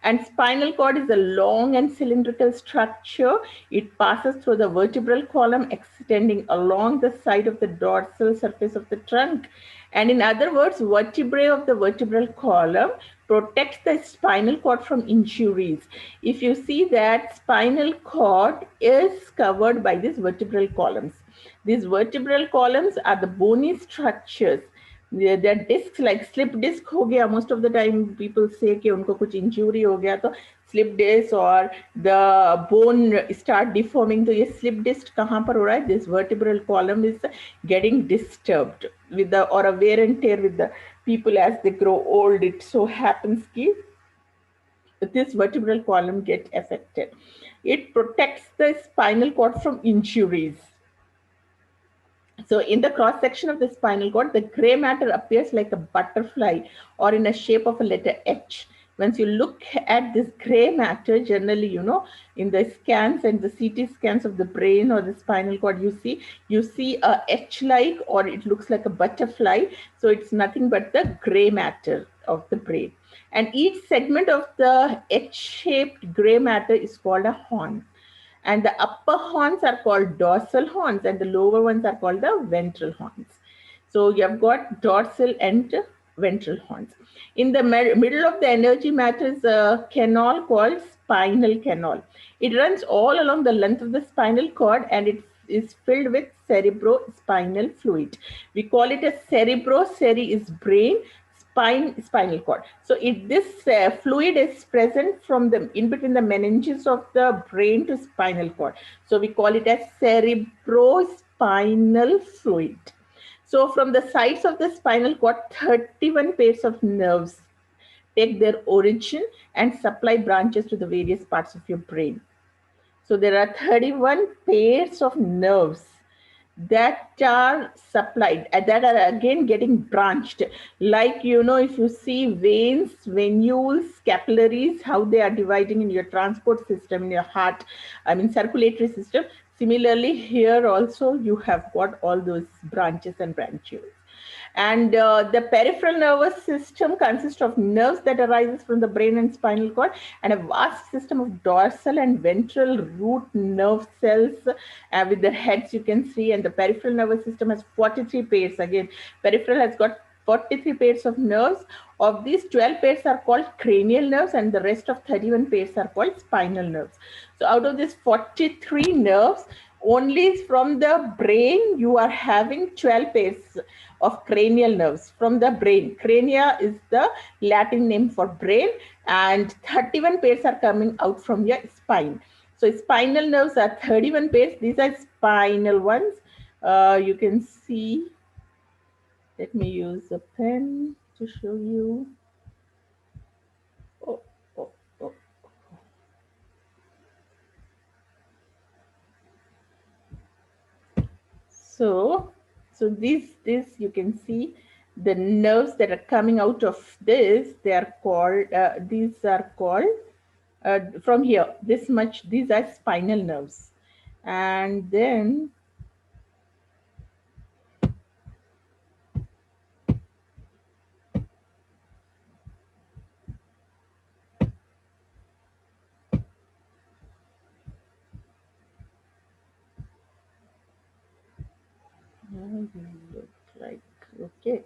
And spinal cord is a long and cylindrical structure. It passes through the vertebral column, extending along the side of the dorsal surface of the trunk. And in other words, vertebrae of the vertebral column protects the spinal cord from injuries. If you see that spinal cord is covered by these vertebral columns. These vertebral columns are the bony structures. Their discs, like slip disc हो गया, most of the time people say कि उनको कुछ injury हो गया तो slip disc or the bone start deforming, तो ये slip disc कहाँ पर हो रहा है? This vertebral column is getting disturbed with the, or a wear and tear with the people as they grow old. It so happens कि this vertebral column get affected. It protects the spinal cord from injuries. So in the cross section of the spinal cord, the gray matter appears like a butterfly or in a shape of a letter H. Once you look at this gray matter, generally, in the scans and the CT scans of the brain or the spinal cord, you see a H-like, or it looks like a butterfly. So it's nothing but the gray matter of the brain. And each segment of the H-shaped gray matter is called a horn, and the upper horns are called dorsal horns and the lower ones are called the ventral horns. So you have got dorsal and ventral horns. In the middle of the energy matter is a canal called spinal canal. It runs all along the length of the spinal cord, and it is filled with cerebrospinal fluid. We call it a cerebro-cere is brain, spinal cord. So this fluid is present from the in between the meninges of the brain to spinal cord. So we call it as cerebrospinal fluid. So from the sides of the spinal cord, 31 pairs of nerves take their origin and supply branches to the various parts of your brain. So there are 31 pairs of nerves that are supplied, that are again getting branched. Like, if you see veins, venules, capillaries, how they are dividing in your transport system, in your heart, I mean circulatory system. Similarly, here also you have got all those branches and branches. And the peripheral nervous system consists of nerves that arises from the brain and spinal cord, and a vast system of dorsal and ventral root nerve cells with their heads, you can see. And the peripheral nervous system has 43 pairs. Again, peripheral has got 43 pairs of nerves. Of these, 12 pairs are called cranial nerves, and the rest of 31 pairs are called spinal nerves. So out of these 43 nerves, only from the brain you are having 12 pairs of cranial nerves from the brain. Crania is the Latin name for brain, and 31 pairs are coming out from your spine. So spinal nerves are 31 pairs. These are spinal ones. You can see. Let me use a pen to show you. Oh, oh, oh. So, this you can see the nerves that are coming out of this. They are called. These are called from here. This much. These are spinal nerves, and then look like okay.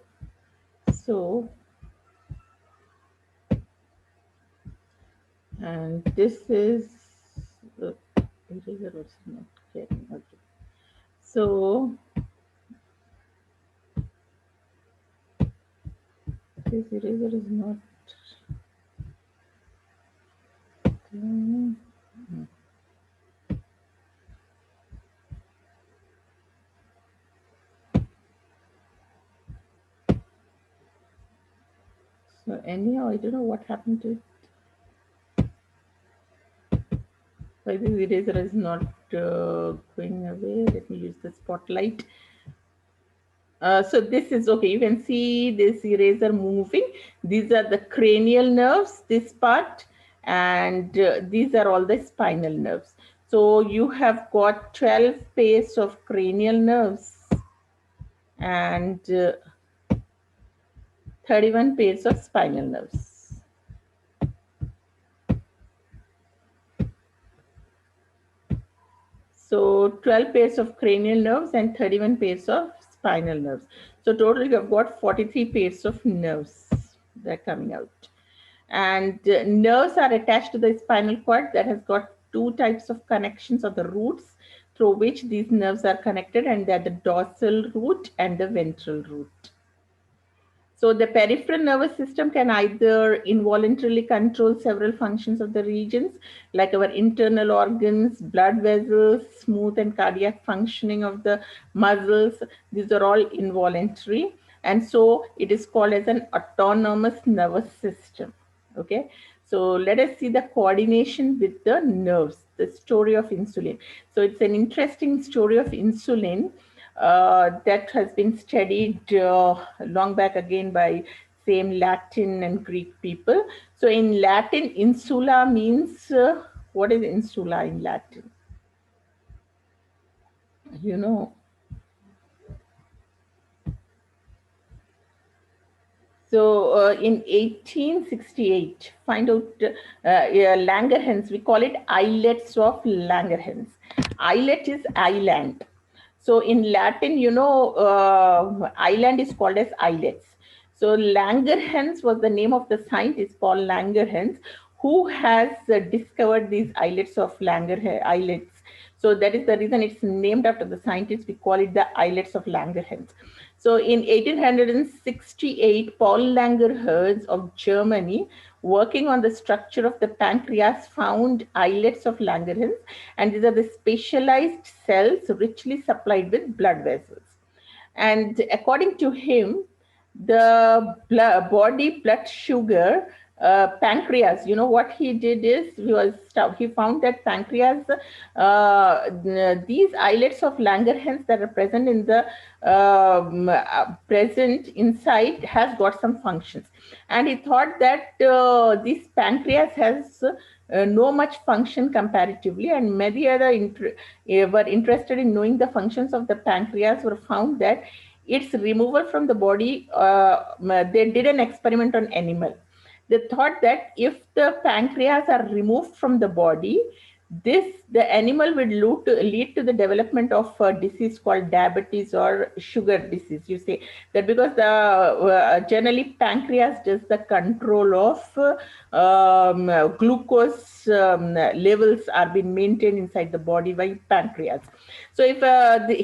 So And this is the eraser was not getting okay. So this eraser is not. mm, So anyhow, I don't know what happened to it. Why this eraser is not going away. Let me use the spotlight. So this is okay. You can see this eraser moving. These are the cranial nerves, this part, and these are all the spinal nerves. So you have got 12 pairs of cranial nerves and 31 pairs of spinal nerves. So 12 pairs of cranial nerves and 31 pairs of spinal nerves. So total you have got 43 pairs of nerves that are coming out. And nerves are attached to the spinal cord that has got two types of connections or the roots through which these nerves are connected, and they are the dorsal root and the ventral root. So the peripheral nervous system can either involuntarily control several functions of the regions, like our internal organs, blood vessels, smooth and cardiac functioning of the muscles. These are all involuntary. And so it is called as an autonomous nervous system. Okay. So let us see the coordination with the nerves, the story of insulin. So it's an interesting story of insulin that has been studied long back again by same Latin and Greek people. So in Latin, insula means what is insula in Latin? You know, so in 1868, find out yeah, Langerhans, we call it islets of Langerhans. Islet is island. So in Latin, island is called as islets. So Langerhans was the name of the scientist, Paul Langerhans, who has discovered these islets of islets. So that is the reason it's named after the scientist. We call it the islets of Langerhans. So in 1868, Paul Langerhans of Germany, working on the structure of the pancreas, found islets of Langerhans, and these are the specialized cells richly supplied with blood vessels. And according to him, the body blood sugar pancreas, you know what he did is he found that pancreas, these islets of Langerhans that are present in the present inside has got some functions, and he thought that this pancreas has no much function comparatively, and many other were interested in knowing the functions of the pancreas were found that its removal from the body, they did an experiment on animal. They thought that if the pancreas are removed from the body, the animal will lead to the development of a disease called diabetes or sugar disease. You say that because the generally pancreas does the control of glucose levels are being maintained inside the body by pancreas. So if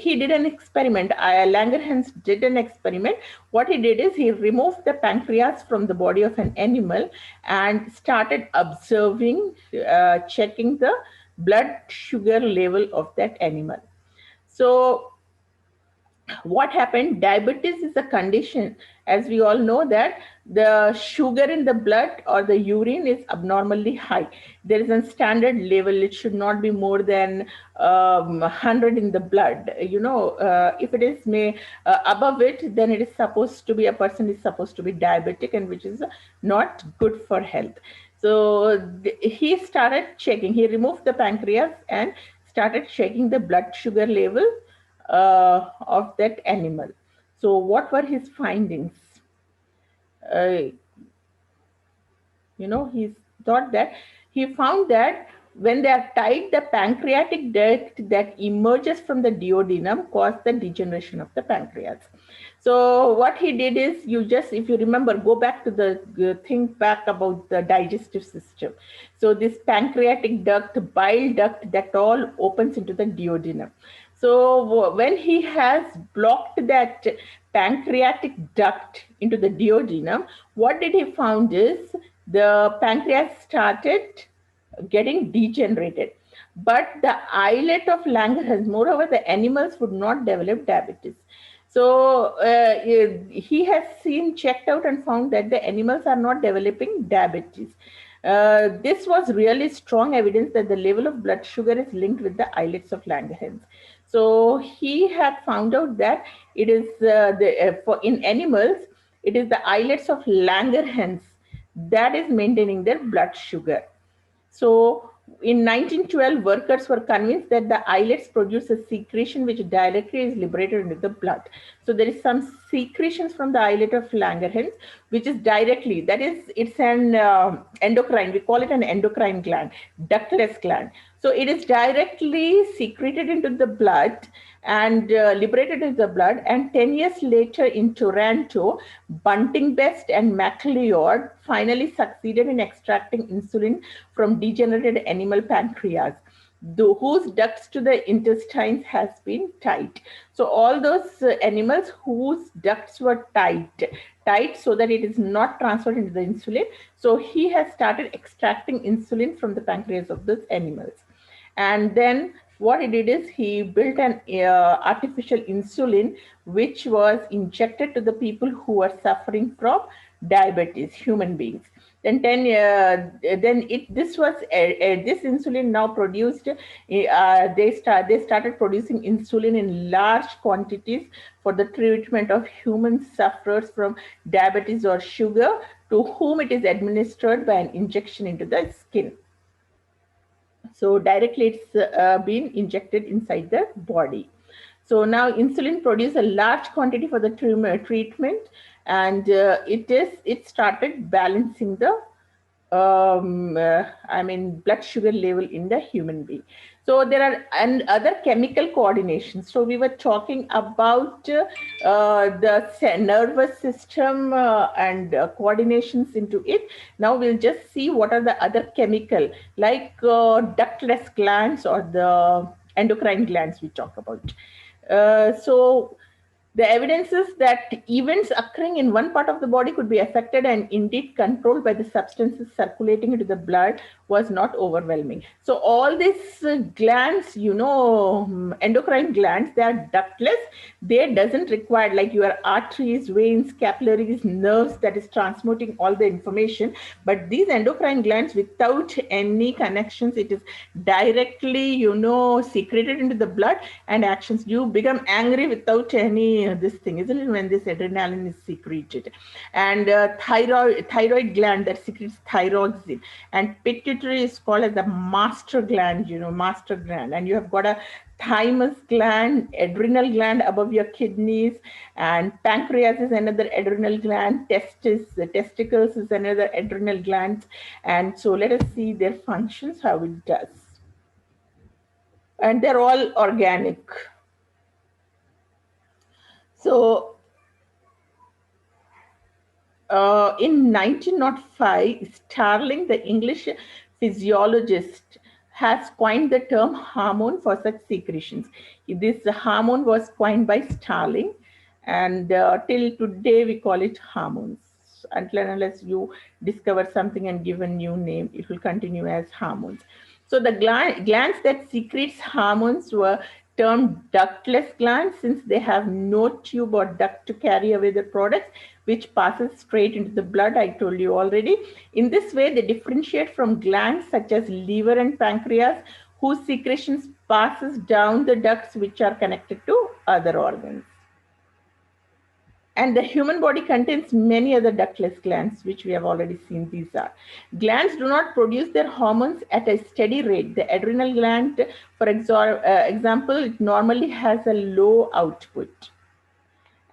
he did an experiment, Langerhans did an experiment. What he did is he removed the pancreas from the body of an animal and started observing, checking the blood sugar level of that animal. So what happened, diabetes is a condition, as we all know, that the sugar in the blood or the urine is abnormally high. There is a standard level, it should not be more than 100 in the blood. If it is above it, then it is supposed to be, a person is supposed to be diabetic, and which is not good for health. So he started checking, he removed the pancreas and started checking the blood sugar level of that animal. So, what were his findings? Uh, he thought that he found that When they are tight, the pancreatic duct that emerges from the duodenum causes the degeneration of the pancreas. So what he did is, you just, if you remember, go back to the think back about the digestive system. So this pancreatic duct, bile duct, that all opens into the duodenum. So when he has blocked that pancreatic duct into the duodenum, what did he found is the pancreas started getting degenerated. But the islet of Langerhans, moreover, the animals would not develop diabetes. So he has seen, checked out, and found that the animals are not developing diabetes. This was really strong evidence that the level of blood sugar is linked with the islets of Langerhans. So he had found out that it is for in animals, it is the islets of Langerhans that is maintaining their blood sugar. So in 1912, workers were convinced that the islets produce a secretion which directly is liberated into the blood. So there is some secretions from the islet of Langerhans, which is directly, that is, it's an endocrine, we call it an endocrine gland, ductless gland. So it is directly secreted into the blood and liberated into the blood. And 10 years later in Toronto, Bunting-Best and MacLeod finally succeeded in extracting insulin from degenerated animal pancreas, whose ducts to the intestines has been tight. So all those animals whose ducts were tight so that it is not transferred into the insulin. So he has started extracting insulin from the pancreas of those animals. And then what he did is, he built an artificial insulin which was injected to the people who were suffering from diabetes, human beings. Then this insulin now produced, they started producing insulin in large quantities for the treatment of human sufferers from diabetes or sugar, to whom it is administered by an injection into the skin. So directly it's been injected inside the body. So now insulin produces a large quantity for the treatment, and it started balancing the blood sugar level in the human being. So there are and other chemical coordinations. So we were talking about the nervous system and coordinations into it. Now we'll just see what are the other chemical, like ductless glands or the endocrine glands we talk about. So the evidence is that events occurring in one part of the body could be affected and indeed controlled by the substances circulating into the blood was not overwhelming. So all these glands, endocrine glands, they are ductless. They doesn't require, like your arteries, veins, capillaries, nerves, that is transmitting all the information. But these endocrine glands, without any connections, it is directly, secreted into the blood and actions. You become angry without any this thing, isn't it, when this adrenaline is secreted. And thyroid gland that secretes thyroxine, and pituitary is called as the master gland, master gland. And you have got a thymus gland, adrenal gland above your kidneys, and pancreas is another adrenal gland, testicles is another adrenal gland. And so let us see their functions, how it does. And they're all organic. So in 1905, Starling, the English physiologist, has coined the term hormone for such secretions. This hormone was coined by Starling, and till today we call it hormones. Until and unless you discover something and give a new name, it will continue as hormones. So the glands that secretes hormones were termed ductless glands, since they have no tube or duct to carry away the products, which passes straight into the blood. I told you already. In this way, they differentiate from glands such as liver and pancreas, whose secretions passes down the ducts which are connected to other organs. And the human body contains many other ductless glands, which we have already seen. These are glands do not produce their hormones at a steady rate. The adrenal gland, for example, it normally has a low output.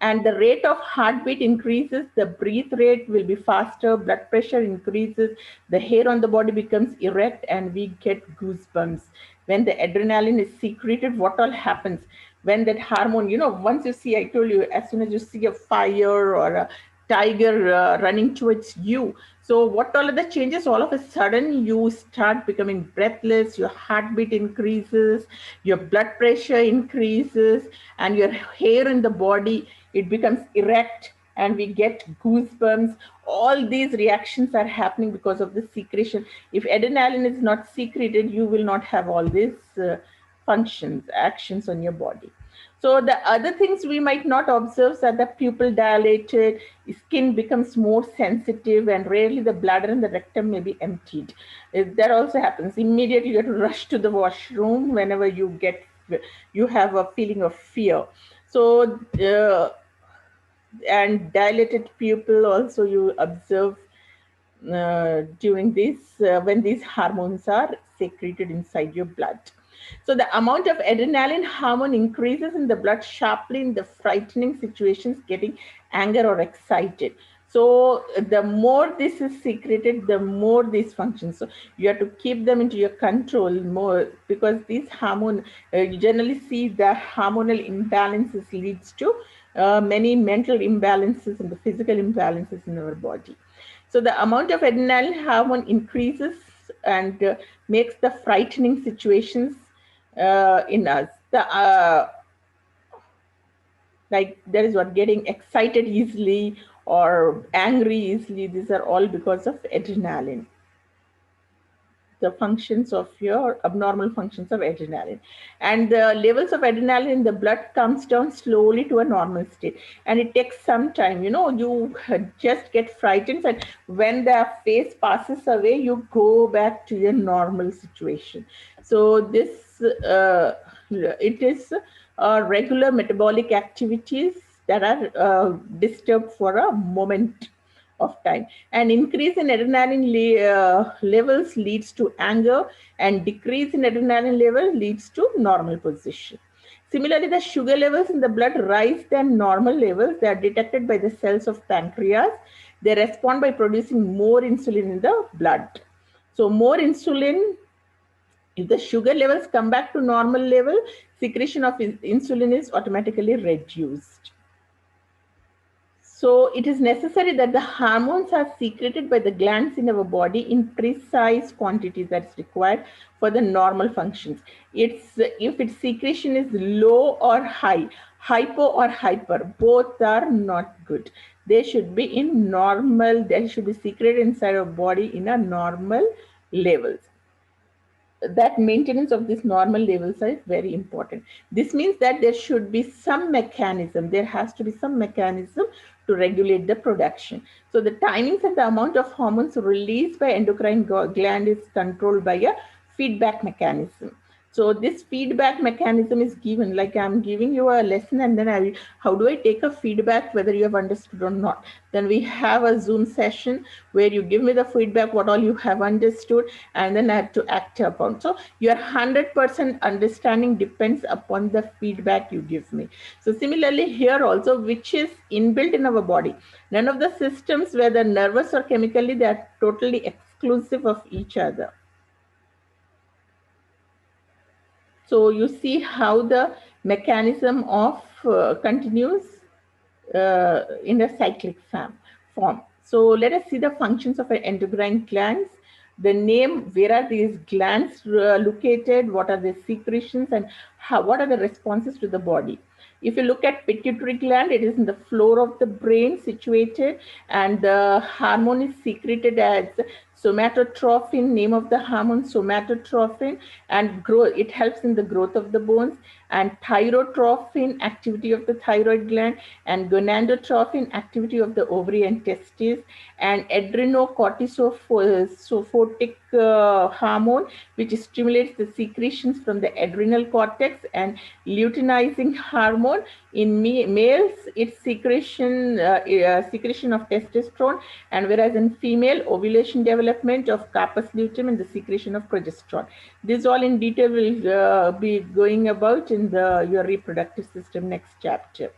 and the rate of heartbeat increases, the breath rate will be faster, blood pressure increases, the hair on the body becomes erect, and we get goosebumps. When the adrenaline is secreted, what all happens? When that hormone, once you see, I told you, as soon as you see a fire or a tiger running towards you, so what all of the changes? All of a sudden, you start becoming breathless, your heartbeat increases, your blood pressure increases, and your hair in the body, it becomes erect, and we get goosebumps. All these reactions are happening because of the secretion. If adrenaline is not secreted, you will not have all these functions, actions on your body. So the other things we might not observe are the pupil dilated, skin becomes more sensitive, and rarely the bladder and the rectum may be emptied. That also happens. Immediately you have to rush to the washroom whenever you have a feeling of fear. So and dilated pupil also you observe during this when these hormones are secreted inside your blood. So the amount of adrenaline hormone increases in the blood sharply in the frightening situations, getting anger or excited. So the more this is secreted, the more these functions. So you have to keep them into your control more, because these hormone, you generally see the hormonal imbalances leads to many mental imbalances and the physical imbalances in our body. So the amount of adrenaline hormone increases and makes the frightening situations in us. Like there is what getting excited easily or angry easily. These are all because of adrenaline, the functions of your abnormal functions of adrenaline, and the levels of adrenaline in the blood comes down slowly to a normal state, and it takes some time. You just get frightened, and when the phase passes away, you go back to your normal situation. So this it is regular metabolic activities that are disturbed for a moment of time. An increase in adrenaline levels leads to anger, and decrease in adrenaline level leads to normal position. Similarly, the sugar levels in the blood rise than normal levels. They are detected by the cells of pancreas. They respond by producing more insulin in the blood. So more insulin, if the sugar levels come back to normal level, secretion of insulin is automatically reduced. So it is necessary that the hormones are secreted by the glands in our body in precise quantities that's required for the normal functions. It's if its secretion is low or high, hypo or hyper, both are not good. They should be in normal. They should be secreted inside our body in a normal levels. That maintenance of this normal levels is very important. This means that there should be some mechanism, there has to be some mechanism to regulate the production. So the timings and the amount of hormones released by endocrine gland is controlled by a feedback mechanism. So this feedback mechanism is given, like I'm giving you a lesson, and then how do I take a feedback whether you have understood or not? Then we have a Zoom session where you give me the feedback, what all you have understood, and then I have to act upon. So your 100% understanding depends upon the feedback you give me. So similarly here also, which is inbuilt in our body. None of the systems, whether nervous or chemically, they are totally exclusive of each other. So you see how the mechanism of continues in a cyclic form. So let us see the functions of an endocrine glands. The name, where are these glands located, what are the secretions, and what are the responses to the body. If you look at pituitary gland, it is in the floor of the brain situated, and the hormone is secreted as somatotrophin, name of the hormone somatotrophin, and it helps in the growth of the bones, and thyrotrophin, activity of the thyroid gland, and gonadotrophin, activity of the ovary and testes, and adrenocortisotic hormone, which stimulates the secretions from the adrenal cortex, and luteinizing hormone. In males, it's secretion of testosterone, and whereas in female, ovulation development of corpus luteum and the secretion of progesterone. This all in detail will be going about in your reproductive system next chapter.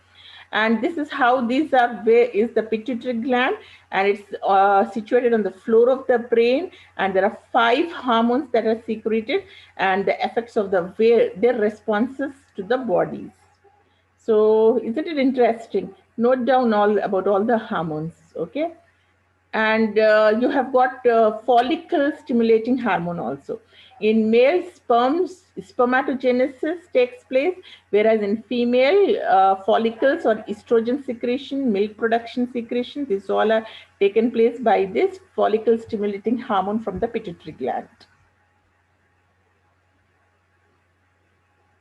And this is how these are, where is the pituitary gland, and it's situated on the floor of the brain, and there are five hormones that are secreted, and the effects of their responses to the bodies. So isn't it interesting? Note down all about all the hormones, okay? And you have got follicle stimulating hormone also. In male, spermatogenesis takes place, whereas in female, follicles or estrogen secretion, milk production secretion, these all are taken place by this follicle stimulating hormone from the pituitary gland.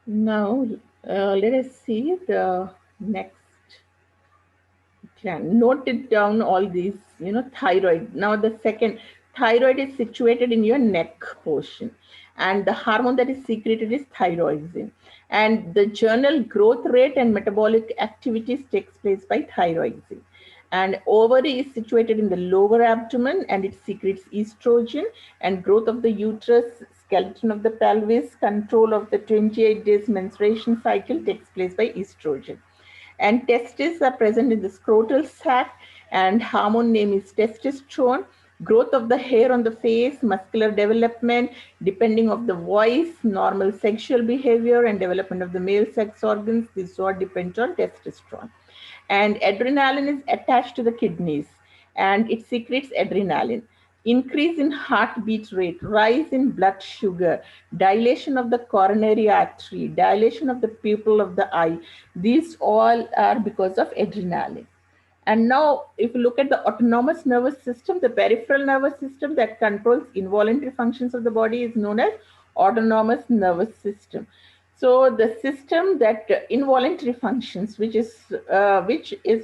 Now, let us see the next. Can note it down, all these, thyroid. Now the second, thyroid is situated in your neck portion, and the hormone that is secreted is thyroxine, and the general growth rate and metabolic activities takes place by thyroxine. And ovary is situated in the lower abdomen, and it secretes estrogen, and growth of the uterus, skeleton of the pelvis, control of the 28 days menstruation cycle takes place by estrogen. And testes are present in the scrotal sac, and hormone name is testosterone. Growth of the hair on the face, muscular development, depending of the voice, normal sexual behavior, and development of the male sex organs, this all depends on testosterone. And adrenaline is attached to the kidneys, and it secretes adrenaline. Increase in heartbeat rate, rise in blood sugar, dilation of the coronary artery, dilation of the pupil of the eye, these all are because of adrenaline. And now, if you look at the autonomous nervous system, the peripheral nervous system that controls involuntary functions of the body is known as autonomous nervous system. So, the system that involuntary functions, which is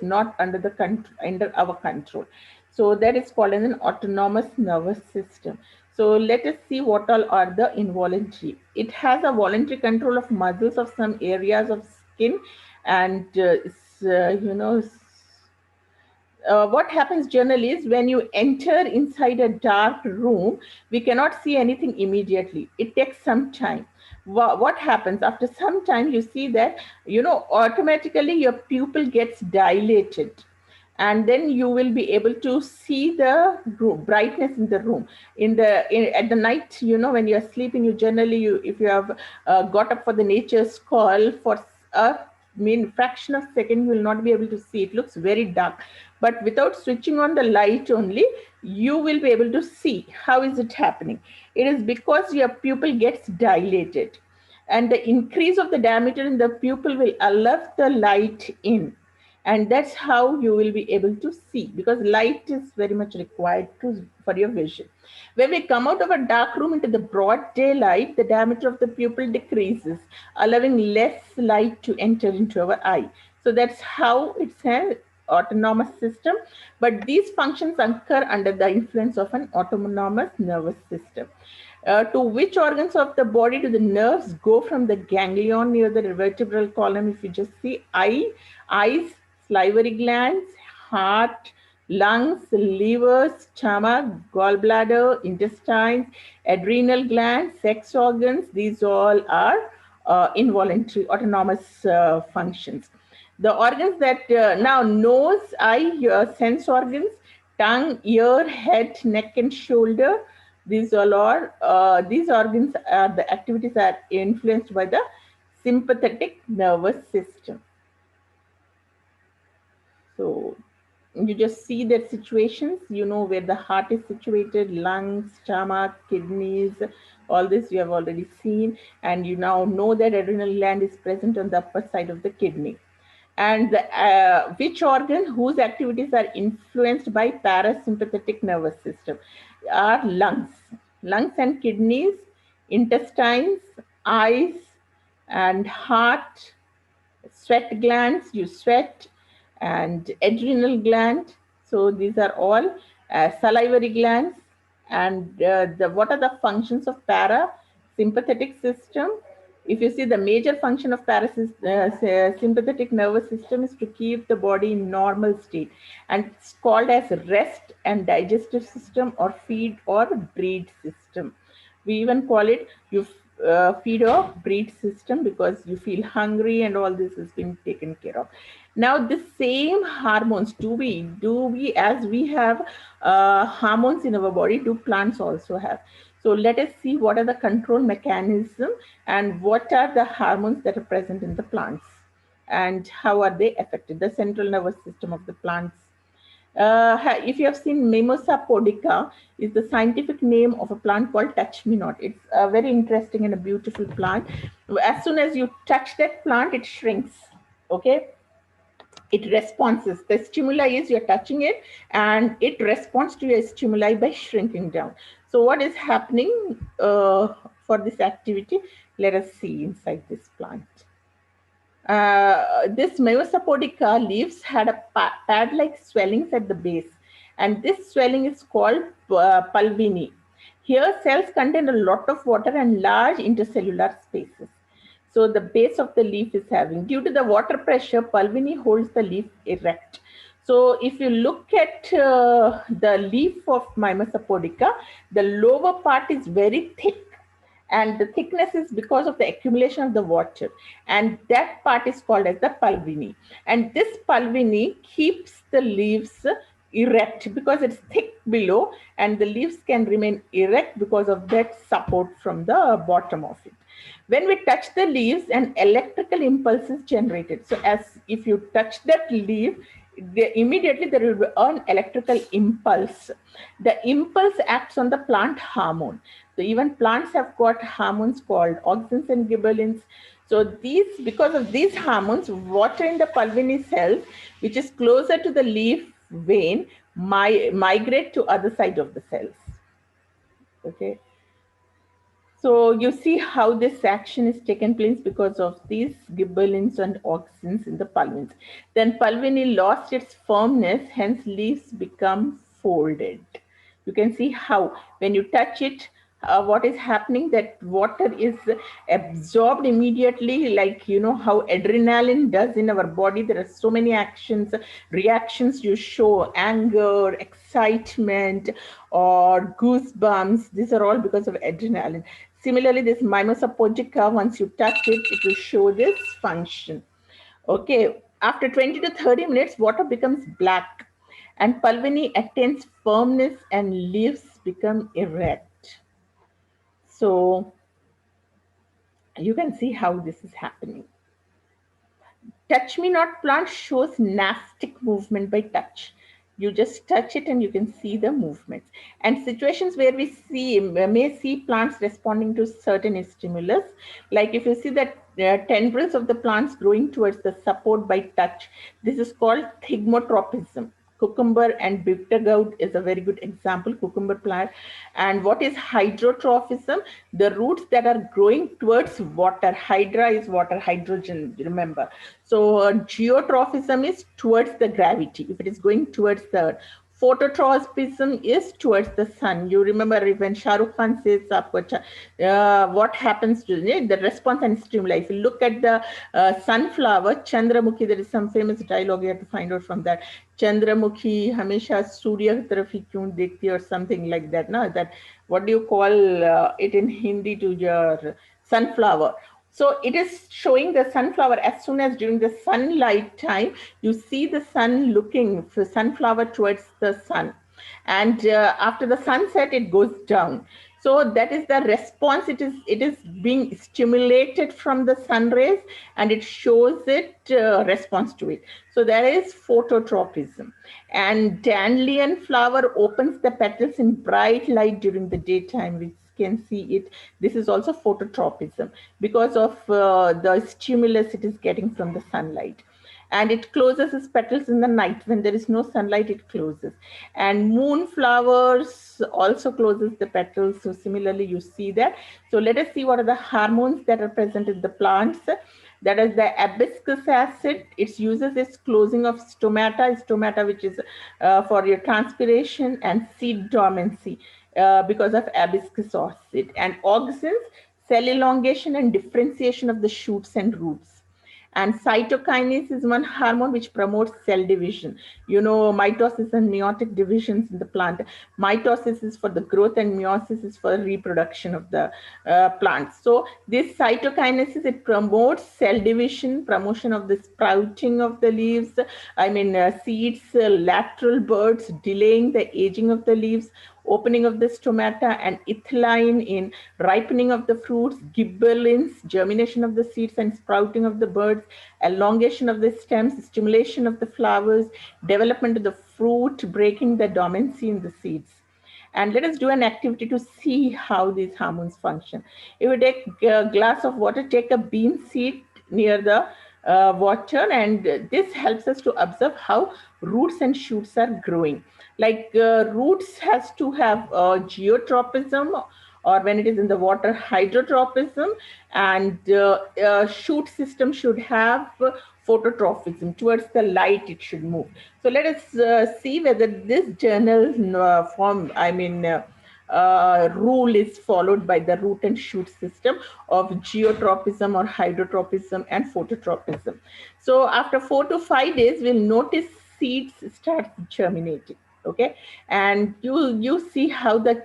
not under our control, so that is called as an autonomous nervous system. So let us see what all are the involuntary. It has a voluntary control of muscles of some areas of skin, and what happens generally is when you enter inside a dark room, we cannot see anything immediately. It takes some time. What happens after some time, you see that, automatically your pupil gets dilated, and then you will be able to see the brightness in the room. At the night, when you're sleeping, you generally, if you have got up for the nature's call for a fraction of a second, you will not be able to see. It looks very dark, but without switching on the light only, you will be able to see. How is it happening? It is because your pupil gets dilated, and the increase of the diameter in the pupil will allow the light in, and that's how you will be able to see, because light is very much required for your vision. When we come out of a dark room into the broad daylight, the diameter of the pupil decreases, allowing less light to enter into our eye. So that's how it's an autonomous system. But these functions occur under the influence of an autonomous nervous system. To which organs of the body do the nerves go from the ganglion near the vertebral column? If you just see eyes, salivary glands, heart, lungs, liver, stomach, gallbladder, intestines, adrenal glands, sex organs, these all are involuntary autonomous functions. The organs that now nose, eye, sense organs, tongue, ear, head, neck, and shoulder. These all are these organs are the activities are influenced by the sympathetic nervous system. So you just see their situations, where the heart is situated, lungs, stomach, kidneys, all this you have already seen, and you now know that adrenal gland is present on the upper side of the kidney. And which organ whose activities are influenced by parasympathetic nervous system are lungs. Lungs and kidneys, intestines, eyes, and heart, sweat glands, you sweat, and adrenal gland. So these are all salivary glands. And what are the functions of parasympathetic system? If you see, the major function of parasympathetic nervous system is to keep the body in normal state, and it's called as rest and digestive system, or feed or breed system. We even call it, feed off, breed system, because you feel hungry and all this is being taken care of. Now the same hormones, do we as we have hormones in our body, do plants also have? So let us see what are the control mechanism and what are the hormones that are present in the plants and how are they affected the central nervous system of the plants. If you have seen, Mimosa podica is the scientific name of a plant called touch me not. It's a very interesting and a beautiful plant. As soon as you touch that plant, it shrinks. Okay, it responds. The stimuli is you're touching it, and it responds to your stimuli by shrinking down. So, what is happening for this activity? Let us see inside this plant. This Mevasapodica leaves had a pad-like swellings at the base, and this swelling is called pulvini. Here, cells contain a lot of water and large intercellular spaces. So the base of the leaf is having, due to the water pressure, pulvini holds the leaf erect. So if you look at the leaf of Mimosapodica, the lower part is very thick, and the thickness is because of the accumulation of the water, and that part is called as the pulvini, and this pulvini keeps the leaves erect because it's thick below, and the leaves can remain erect because of that support from the bottom of it. When we touch the leaves, an electrical impulse is generated. So as if you touch that leaf, immediately there will be an electrical impulse. The impulse acts on the plant hormone. So even plants have got hormones called auxins and gibberellins. So these, because of these hormones, water in the pulvini cells, which is closer to the leaf vein, migrate to other side of the cells. Okay. So you see how this action is taken place because of these gibberellins and auxins in the pulvins. Then pulvini lost its firmness, hence leaves become folded. You can see how when you touch it, what is happening, that water is absorbed immediately, like you know how adrenaline does in our body. There are so many actions, reactions you show, anger, excitement, or goosebumps. These are all because of adrenaline. Similarly, this mimosa once you touch it, it will show this function. Okay, after 20 to 30 minutes, water becomes black and pulvini attains firmness and leaves become erect. So you can see how this is happening. Touch me not plant shows nastic movement by touch. You just touch it and you can see the movements. And situations where we may see plants responding to certain stimulus, like if you see that tendrils of the plants growing towards the support by touch, this is called thigmotropism. Cucumber and bittergourd is a very good example, cucumber plant. And what is hydrotrophism? The roots that are growing towards water. Hydra is water, hydrogen, remember. So geotrophism is towards the gravity. If it is going towards the earth, phototropism is towards the sun. You remember when Shah Rukh Khan says, what happens to the response and stimuli. If you look at the sunflower, Chandramukhi, there is some famous dialogue you have to find out from that. Chandramukhi hamesha surya ki taraf hi kyun dekhti, or something like that. Na? That, what do you call it in Hindi to your sunflower? So it is showing the sunflower as soon as during the sunlight time, you see the sun looking for sunflower towards the sun. And after the sunset, it goes down. So that is the response. It is being stimulated from the sun rays, and it shows it response to it. So there is phototropism. And dandelion flower opens the petals in bright light during the daytime. We can see it. This is also phototropism because of the stimulus it is getting from the sunlight. And it closes its petals in the night. When there is no sunlight, it closes. And moonflowers also closes the petals. So similarly, you see that. So let us see what are the hormones that are present in the plants. That is the hibiscus acid. It uses its closing of stomata, which is for your transpiration, and seed dormancy because of hibiscus acid. And auxins, cell elongation and differentiation of the shoots and roots. And cytokinase is one hormone which promotes cell division. Mitosis and meiotic divisions in the plant. Mitosis is for the growth and meiosis is for reproduction of the plants. So this cytokinesis, it promotes cell division, promotion of the sprouting of the leaves, seeds, lateral buds, delaying the aging of the leaves, opening of the stomata, and ethylene in ripening of the fruits, gibberellins, germination of the seeds and sprouting of the buds, elongation of the stems, stimulation of the flowers, development of the fruit, breaking the dormancy in the seeds. And let us do an activity to see how these hormones function. If you take a glass of water, take a bean seed near the water, and this helps us to observe how roots and shoots are growing. Like roots has to have geotropism, or when it is in the water, hydrotropism, and shoot system should have phototropism. Towards the light it should move. So let us see whether this journal rule is followed by the root and shoot system of geotropism or hydrotropism and phototropism. So after 4 to 5 days, we'll notice seeds start germinating. Okay, and you see how the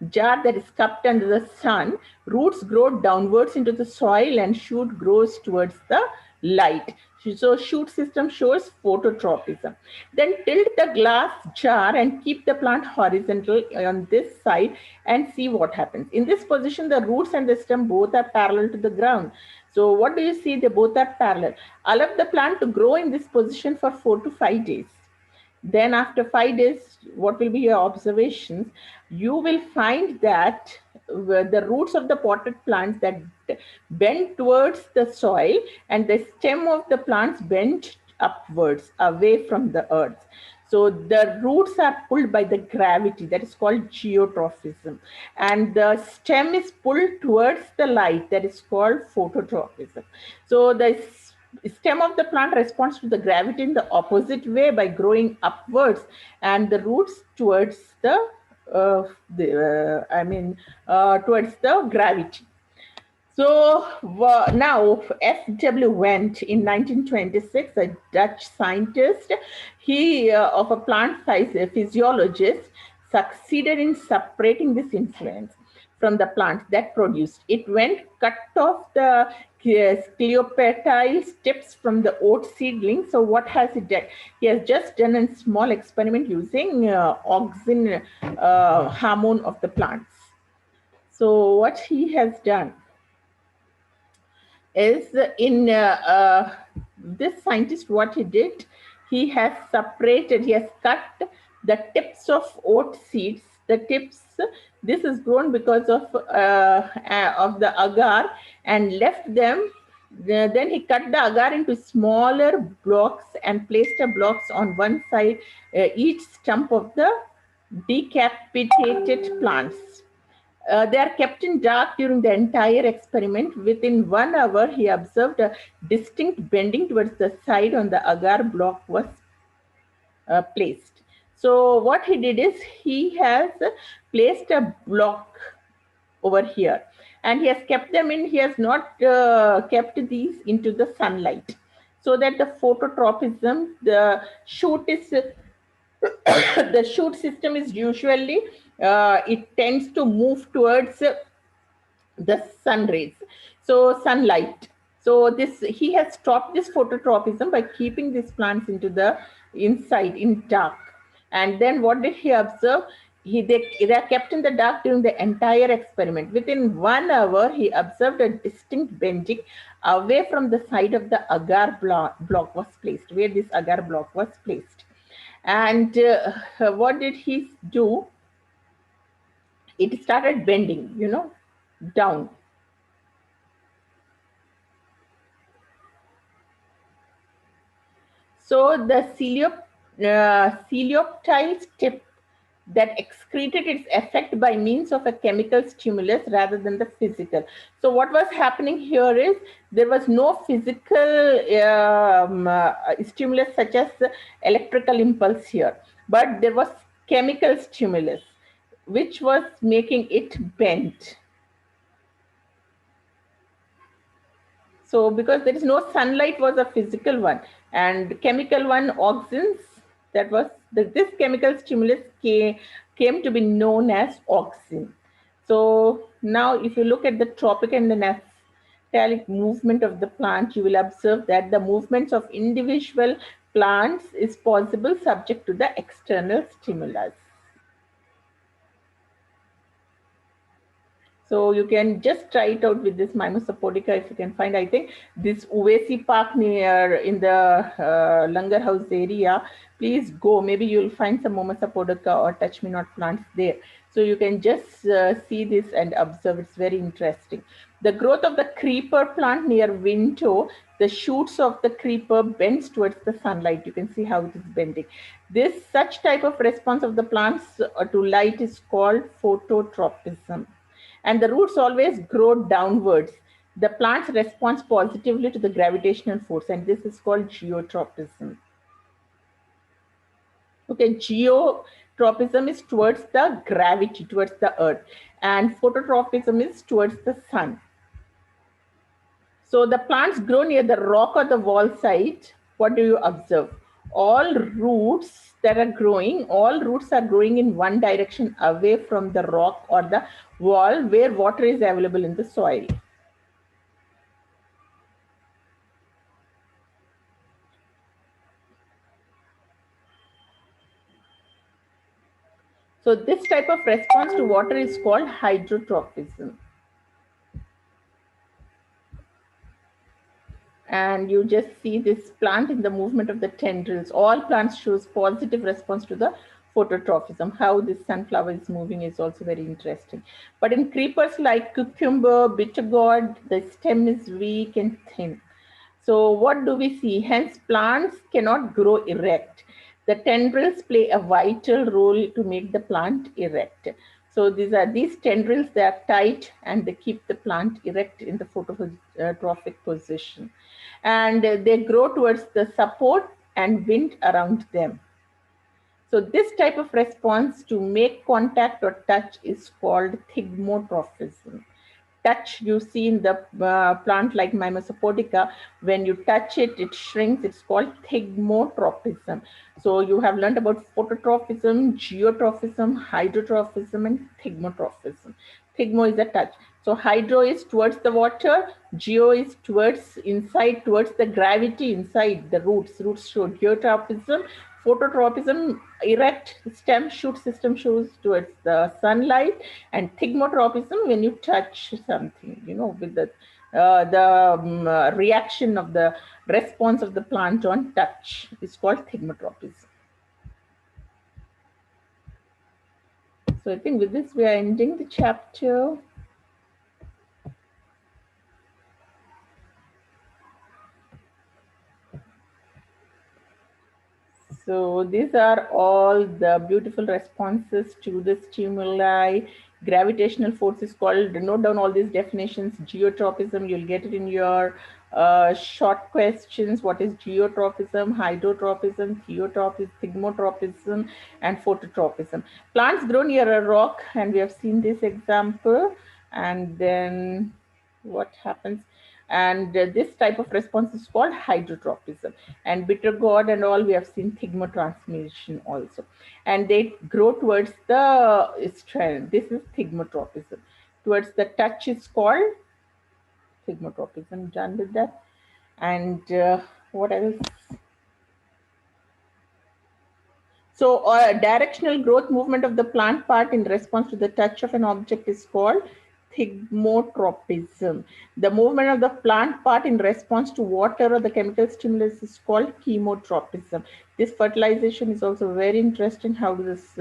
jar that is cupped under the sun, roots grow downwards into the soil and shoot grows towards the light. So shoot system shows phototropism. Then tilt the glass jar and keep the plant horizontal on this side and see what happens. In this position, the roots and the stem both are parallel to the ground. So what do you see? They both are parallel. Allow the plant to grow in this position for 4 to 5 days. Then after 5 days, what will be your observations? You will find that the roots of the potted plants that bend towards the soil, and the stem of the plants bend upwards away from the earth. So the roots are pulled by the gravity, that is called geotrophism, and the stem is pulled towards the light, that is called phototropism. So the stem of the plant responds to the gravity in the opposite way by growing upwards, and the roots towards towards the gravity. So now F.W. Wendt in 1926, a Dutch scientist, he of a plant physiologist, succeeded in separating this influence from the plants that produced it. Went cut off the cleopatile tips from the oat seedling. So what has he done? He has just done a small experiment using auxin hormone of the plants. So what he has done is this scientist, what he did, he has cut the tips of oat seeds, the tips. This is grown because of the agar, and left them. Then he cut the agar into smaller blocks and placed the blocks on one side each stump of the decapitated plants. They are kept in dark during the entire experiment. Within 1 hour, he observed a distinct bending towards the side on the agar block was placed. So what he did is he has placed a block over here, and he has kept them in. He has not kept these into the sunlight, so that the phototropism, the shoot is the shoot system is usually it tends to move towards the sun rays, so sunlight. So this, he has stopped this phototropism by keeping these plants into the inside in dark. And then what did he observe? They are kept in the dark during the entire experiment. Within 1 hour, he observed a distinct bending away from the side of the agar block was placed, where this agar block was placed. And what did he do? It started bending, down. So the coleoptile tip that excreted its effect by means of a chemical stimulus rather than the physical. So what was happening here is there was no physical stimulus such as electrical impulse here, but there was chemical stimulus which was making it bend. So because there is no sunlight was a physical one, and chemical one, auxins, that was this chemical stimulus came to be known as auxin. So now if you look at the tropic and the naphtalic movement of the plant, you will observe that the movements of individual plants is possible subject to the external stimulus. So you can just try it out with this Mimosapodica if you can find. I think this Uvesi Park near in the Langar House area. Please go. Maybe you'll find some Mimosapodica or touch me not plants there. So you can just see this and observe. It's very interesting. The growth of the creeper plant near Vinto, the shoots of the creeper bends towards the sunlight. You can see how it is bending. This such type of response of the plants to light is called phototropism, and the roots always grow downwards. The plants respond positively to the gravitational force, and this is called geotropism. Okay, geotropism is towards the gravity, towards the earth, and phototropism is towards the sun. So the plants grow near the rock or the wall side. What do you observe? All roots all roots are growing in one direction away from the rock or the wall where water is available in the soil. So this type of response to water is called hydrotropism. And you just see this plant in the movement of the tendrils. All plants shows positive response to the phototropism. How this sunflower is moving is also very interesting. But in creepers like cucumber, bitter gourd, the stem is weak and thin. So what do we see? Hence, plants cannot grow erect. The tendrils play a vital role to make the plant erect. So these tendrils, they are tight and they keep the plant erect in the phototrophic position. And they grow towards the support and wind around them. So this type of response to make contact or touch is called thigmotrophism. Touch, you see in the plant like Mimosapodica, when you touch it, it shrinks. It's called thigmotropism. So you have learned about phototrophism, geotrophism, hydrotrophism, and thigmotrophism. Thigmo is a touch. So hydro is towards the water, geo is towards inside, towards the gravity inside the roots. Roots show geotropism. Phototropism, erect stem shoot system shows towards the sunlight, and thigmotropism when you touch something, with the reaction of the response of the plant on touch is called thigmotropism. So I think with this we are ending the chapter. So these are all the beautiful responses to the stimuli. Gravitational force is called, note down all these definitions. Geotropism, you'll get it in your short questions. What is geotropism, hydrotropism, theotropism, thigmotropism, and phototropism? Plants grow near a rock, and we have seen this example. And then what happens? And this type of response is called hydrotropism. And bitter gourd and all, we have seen thigmotransmission also. And they grow towards the strand. This is thigmotropism. Towards the touch is called thigmotropism. Done with that. And what else? So directional growth movement of the plant part in response to the touch of an object is called thigmotropism. The movement of the plant part in response to water or the chemical stimulus is called chemotropism. This fertilization is also very interesting. How this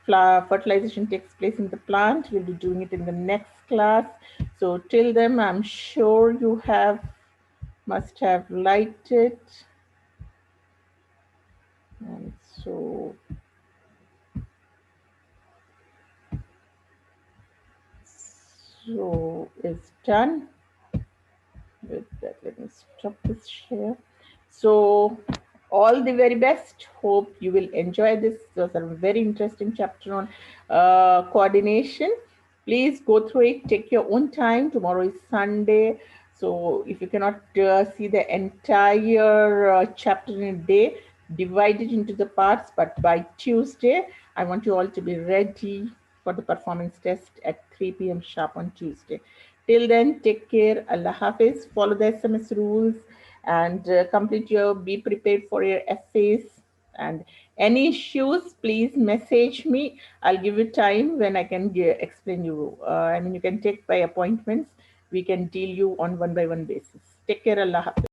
fertilization takes place in the plant? We'll be doing it in the next class. So till then, I'm sure you must have liked it. And so it's done with that. Let me stop this share. So all the very best. Hope you will enjoy this. It was a very interesting chapter on coordination. Please go through it. Take your own time. Tomorrow is Sunday. So if you cannot see the entire chapter in a day, divide it into the parts. But by Tuesday, I want you all to be ready for the performance test at 3 p.m. sharp on Tuesday. Till then, take care. Allah Hafiz. Follow the SMS rules and complete your. Be prepared for your essays. And any issues, please message me. I'll give you time when I can explain you. I mean, you can take by appointments. We can deal you on one by one basis. Take care. Allah Hafiz.